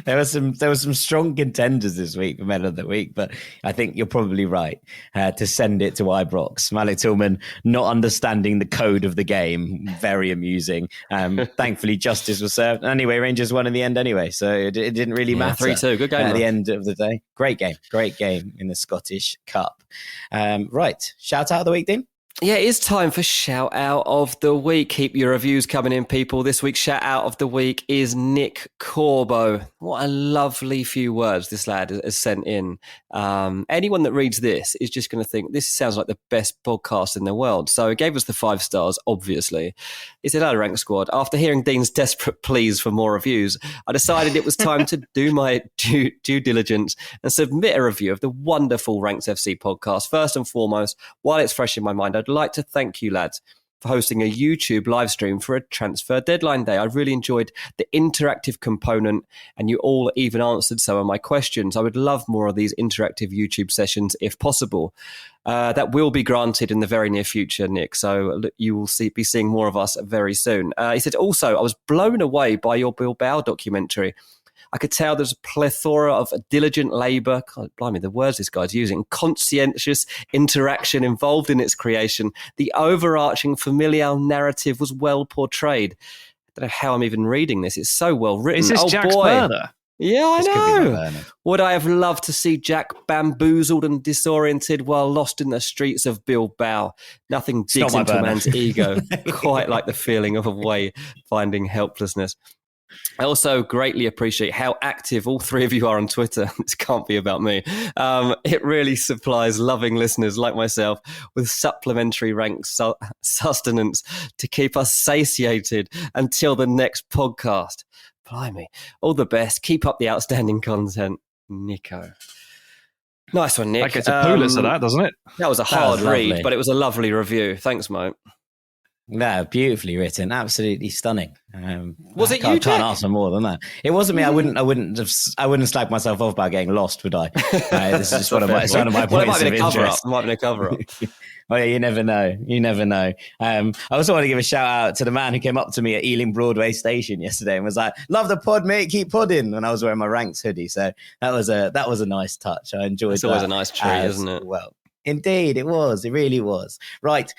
There were some strong contenders this week for Melon of the week, but I think you're probably right to send it to Ibrox. Malik Tillman not understanding the code of the game, very amusing. Thankfully, justice was served. Anyway, Rangers won in the end anyway, so it didn't really matter. 3-2, good game at the end of the day. Great game in the Scottish Cup. Right, shout out of the week, Dean. Yeah, it is time for shout out of the week. Keep your reviews coming in, people. This week's shout out of the week is Nick Corbo. What a lovely few words this lad has sent in. Anyone that reads this is just going to think this sounds like the best podcast in the world. So he gave us the 5 stars, obviously. He said, hello, Rank Squad. After hearing Dean's desperate pleas for more reviews, I decided it was time to do my due diligence and submit a review of the wonderful Ranks FC podcast. First and foremost, while it's fresh in my mind, I'd like to thank you, lads, for hosting a YouTube live stream for a transfer deadline day. I really enjoyed the interactive component, and you all even answered some of my questions. I would love more of these interactive YouTube sessions if possible. That will be granted in the very near future, Nick. So you will be seeing more of us very soon. He said, also, I was blown away by your Bilbao documentary. I could tell there's a plethora of diligent labour, God, blimey, the words this guy's using, conscientious interaction involved in its creation. The overarching familial narrative was well portrayed. I don't know how I'm even reading this. It's so well written. Is this Jack's Burner? Yeah, I know. Would I have loved to see Jack bamboozled and disoriented while lost in the streets of Bilbao? Nothing digs into a man's ego quite like the feeling of finding helplessness. I also greatly appreciate how active all 3 of you are on Twitter. This can't be about me. It really supplies loving listeners like myself with supplementary rank sustenance to keep us satiated until the next podcast. Blimey. All the best. Keep up the outstanding content, Nico. Nice one, Nick. That gets a Pulitzer, that, doesn't it? That was a hard read, but it was a lovely review. Thanks, mate. No, beautifully written, absolutely stunning. Was it you, Jack? Can't ask for more than that. It wasn't me. I wouldn't slag myself off about getting lost, would I? This is just one of my points of interest. It might be a cover up. Oh yeah, you never know. I also want to give a shout out to the man who came up to me at Ealing Broadway Station yesterday and was like, "Love the pod, mate. Keep podding." And I was wearing my Ranks hoodie, so that was a nice touch. I enjoyed. It's always a nice treat, isn't it? Well, indeed, it was. It really was. Right.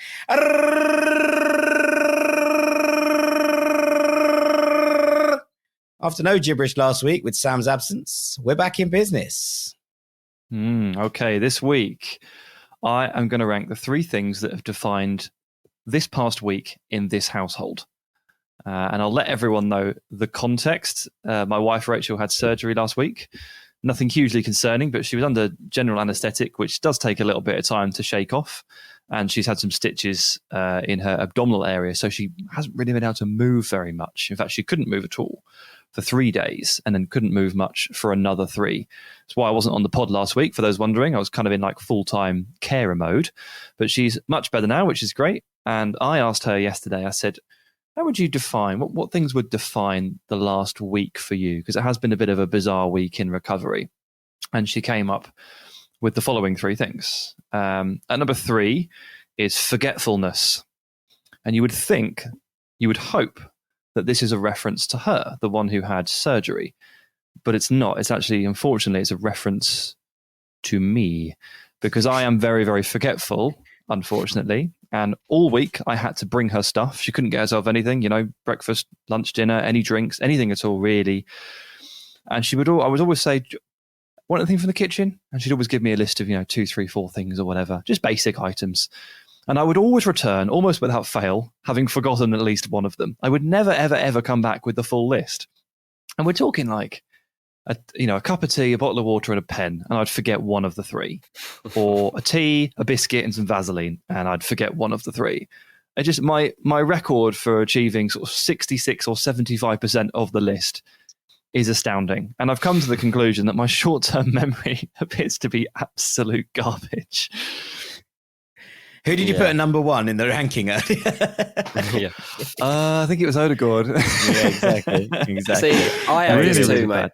After no gibberish last week with Sam's absence, we're back in business. Okay, this week I am going to rank the 3 things that have defined this past week in this household. And I'll let everyone know the context. My wife, Rachel, had surgery last week. Nothing hugely concerning, but she was under general anaesthetic, which does take a little bit of time to shake off. And she's had some stitches in her abdominal area, so she hasn't really been able to move very much. In fact, she couldn't move at all for 3 days and then couldn't move much for another 3. That's why I wasn't on the pod last week, for those wondering. I was kind of in like full-time carer mode, but she's much better now, which is great. And I asked her yesterday, I said, how would you define, what things would define the last week for you? Because it has been a bit of a bizarre week in recovery. And she came up with the following 3 things. At number 3 is forgetfulness. And you would hope that this is a reference to her, the one who had surgery. But it's not. It's actually, unfortunately, it's a reference to me, because I am very, very forgetful, unfortunately. And all week I had to bring her stuff. She couldn't get herself anything, breakfast, lunch, dinner, any drinks, anything at all, really. And I would always say, want anything from the kitchen? And she'd always give me a list of, 2, 3, 4 things or whatever, just basic items. And I would always return, almost without fail, having forgotten at least one of them. I would never, ever, ever come back with the full list. And we're talking like, a cup of tea, a bottle of water, and a pen, and I'd forget one of the 3. Or a tea, a biscuit, and some Vaseline, and I'd forget one of the 3. It just my record for achieving sort of 66 or 75% of the list is astounding. And I've come to the conclusion that my short-term memory appears to be absolute garbage. Who did you put at number 1 in the ranking earlier? I think it was Odegaard. Yeah, exactly. See, I am really, too, really mate.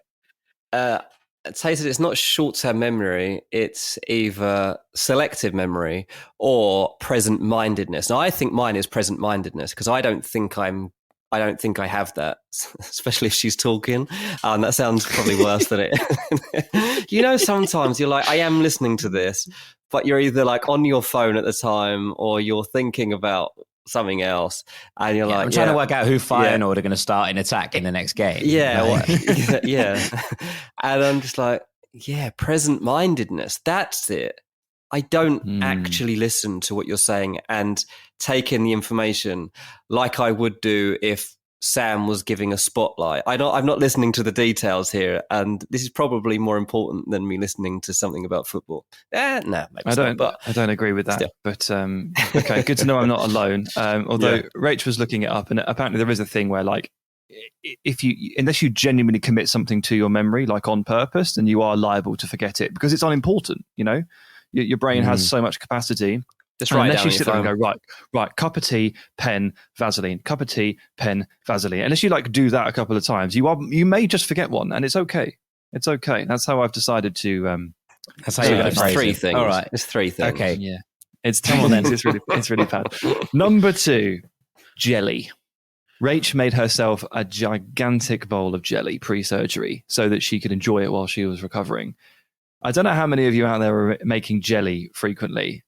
Taser, it's not short-term memory, it's either selective memory or present-mindedness. Now, I think mine is present-mindedness because I don't think I have that, especially if she's talking. And that sounds probably worse than it. Sometimes you're like, I am listening to this, but you're either like on your phone at the time or you're thinking about something else, and you're like, I'm trying to work out who Feyenoord are going to start in attack in the next game. Yeah. And I'm just like, present-mindedness, that's it. I don't actually listen to what you're saying and take in the information like I would do if Sam was giving a spotlight. I'm not listening to the details here, and this is probably more important than me listening to something about football. No, maybe I don't agree with that. Still. But okay, good to know I'm not alone. Although Rach was looking it up, and apparently there is a thing where, like, unless you genuinely commit something to your memory, like on purpose, then you are liable to forget it because it's unimportant. Your brain has so much capacity. Just write unless down you sit there and go, right, cup of tea, pen, Vaseline, cup of tea, pen, Vaseline. Unless you do that a couple of times, you may just forget one, and it's okay. It's okay. That's how I've decided to. That's how you're going to phrase 3 it. things. All right, it's 3 things. Okay, yeah, it's 3 things. It's really bad. Number 2, jelly. Rach made herself a gigantic bowl of jelly pre-surgery so that she could enjoy it while she was recovering. I don't know how many of you out there are making jelly frequently.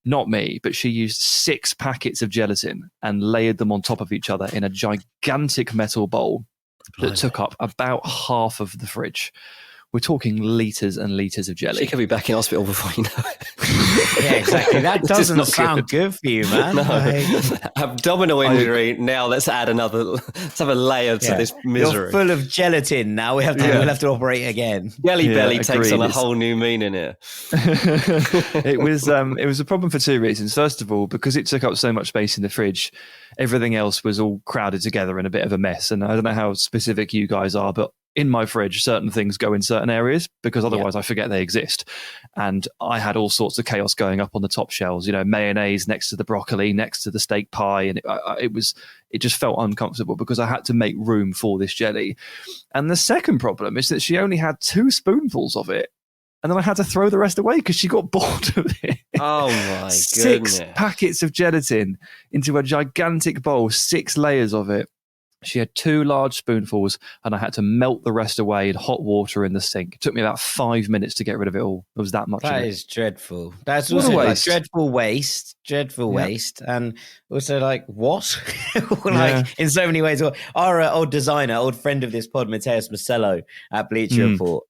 Not me, but she used 6 packets of gelatin and layered them on top of each other in a gigantic metal bowl that took up about half of the fridge. We're talking litres and litres of jelly. She could be back in hospital before you know it. Yeah, exactly. That doesn't sound good for you, man. No. Abdominal injury. Now let's add let's have a layer to this misery. You're full of gelatin now. We'll have to operate again. Jelly belly takes on a whole new meaning here. It was a problem for 2 reasons. First of all, because it took up so much space in the fridge, everything else was all crowded together in a bit of a mess. And I don't know how specific you guys are, but in my fridge, certain things go in certain areas because otherwise I forget they exist. And I had all sorts of chaos going up on the top shelves, mayonnaise next to the broccoli, next to the steak pie. And it just felt uncomfortable because I had to make room for this jelly. And the second problem is that she only had 2 spoonfuls of it. And then I had to throw the rest away because she got bored of it. Oh my goodness. 6 packets of gelatin into a gigantic bowl, 6 layers of it. She had 2 large spoonfuls and I had to melt the rest away in hot water in the sink. It took me about 5 minutes to get rid of it all. It was that much. That is dreadful. That's also like dreadful waste. And also what? In so many ways. Our old designer, old friend of this pod, Mateus Marcelo at Bleacher Report,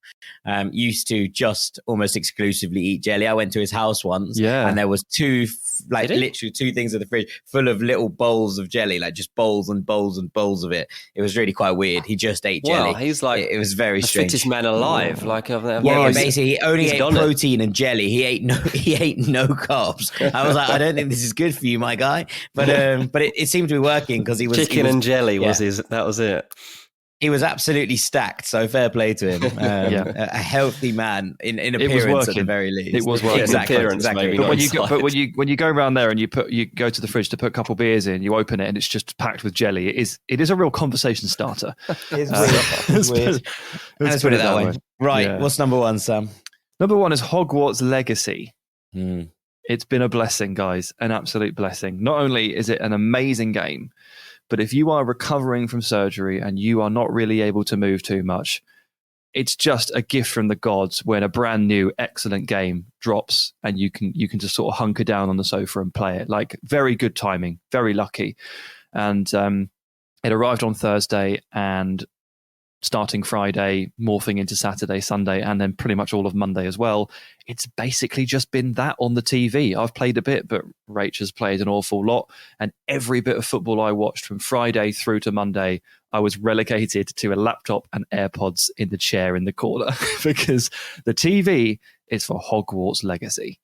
used to just almost exclusively eat jelly. I went to his house once and there was 2 literally 2 things in the fridge full of little bowls of jelly, like just bowls and bowls and bowls of it. It was really quite weird. He just ate jelly. Well, he's like it was very the strange. fittest man alive. Basically he only ate protein and jelly. He ate no carbs. I was like, I don't think this is good for you, my guy. But it seemed to be working because he was chicken and jelly that was it. He was absolutely stacked, so fair play to him. A healthy man in appearance at the very least. It was working. Exactly. But when you go around there and you go to the fridge to put a couple of beers in, you open it and it's just packed with jelly. It is a real conversation starter. It's weird. Let's put it that way. Right. What's number 1, Sam? Number 1 is Hogwarts Legacy. It's been a blessing, guys, an absolute blessing. Not only is it an amazing game, but if you are recovering from surgery and you are not really able to move too much, it's just a gift from the gods when a brand new, excellent game drops and you can just sort of hunker down on the sofa and play it. Like, very good timing, very lucky. And it arrived on Thursday and starting Friday, morphing into Saturday, Sunday, and then pretty much all of Monday as well. It's basically just been that on the TV. I've played a bit, but Rach has played an awful lot. And every bit of football I watched from Friday through to Monday, I was relegated to a laptop and AirPods in the chair in the corner because the TV is for Hogwarts Legacy.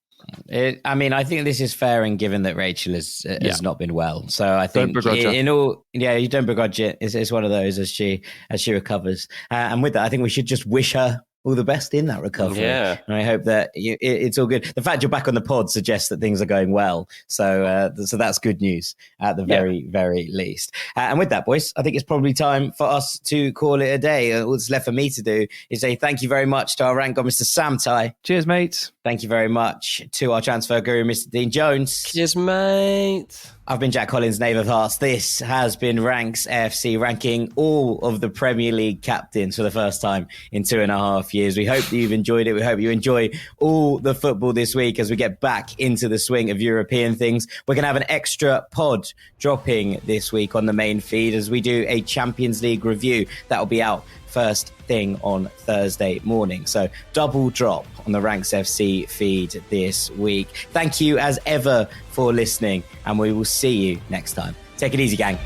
I think this is fair, and given that Rachel has not been well, so I think you don't begrudge it. It's one of those as she recovers, and with that, I think we should just wish her all the best in that recovery. Yeah. And I hope that it's all good. The fact you're back on the pod suggests that things are going well. So that's good news at the very, very least. And with that, boys, I think it's probably time for us to call it a day. All that's left for me to do is say thank you very much to our rank god, Mr. Sam Ty. Cheers, mate. Thank you very much to our transfer guru, Mr. Dean Jones. Cheers, mate. I've been Jack Collins, Knave of Hearts. This has been Ranks AFC, ranking all of the Premier League captains for the first time in 2.5 years. We hope that you've enjoyed it. We hope you enjoy all the football this week as we get back into the swing of European things. We're going to have an extra pod dropping this week on the main feed as we do a Champions League review. That will be out first thing on Thursday morning. So double drop on the Ranks FC feed this week. Thank you as ever for listening, and we will see you next time. Take it easy, gang.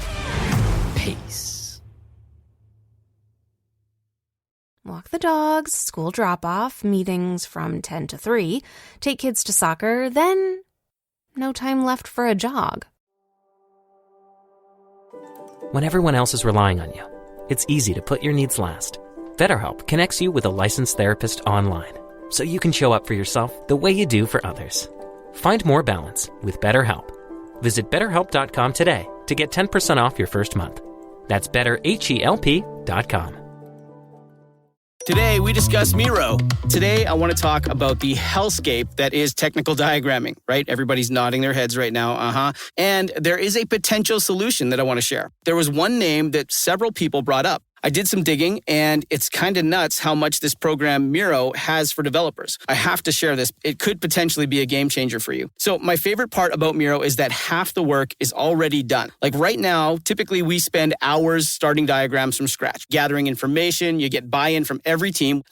Peace. Walk the dogs, school drop-off, meetings from 10 to 3, take kids to soccer, then no time left for a jog. When everyone else is relying on you, it's easy to put your needs last. BetterHelp connects you with a licensed therapist online, so you can show up for yourself the way you do for others. Find more balance with BetterHelp. Visit BetterHelp.com today to get 10% off your first month. That's BetterHelp.com. Today, we discuss Miro. Today, I want to talk about the hellscape that is technical diagramming, right? Everybody's nodding their heads right now, And there is a potential solution that I want to share. There was one name that several people brought up. I did some digging, and it's kind of nuts how much this program Miro has for developers. I have to share this. It could potentially be a game changer for you. So my favorite part about Miro is that half the work is already done. Like right now, typically we spend hours starting diagrams from scratch, gathering information. You get buy-in from every team.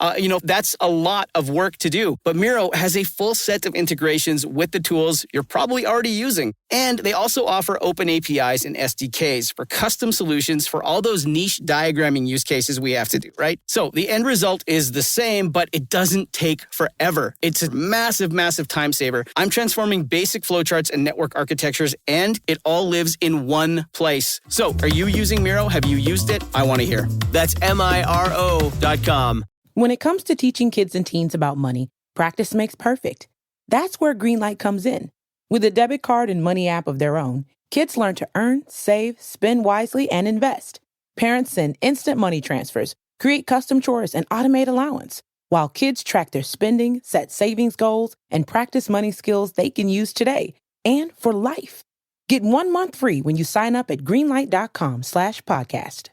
That's a lot of work to do. But Miro has a full set of integrations with the tools you're probably already using. And they also offer open APIs and SDKs for custom solutions for all those niche diagramming use cases we have to do, right? So the end result is the same, but it doesn't take forever. It's a massive, massive time saver. I'm transforming basic flowcharts and network architectures, and it all lives in one place. So are you using Miro? Have you used it? I want to hear. That's MIRO.com. When it comes to teaching kids and teens about money, practice makes perfect. That's where Greenlight comes in. With a debit card and money app of their own, kids learn to earn, save, spend wisely, and invest. Parents send instant money transfers, create custom chores, and automate allowance, while kids track their spending, set savings goals, and practice money skills they can use today and for life. Get 1 month free when you sign up at greenlight.com/podcast.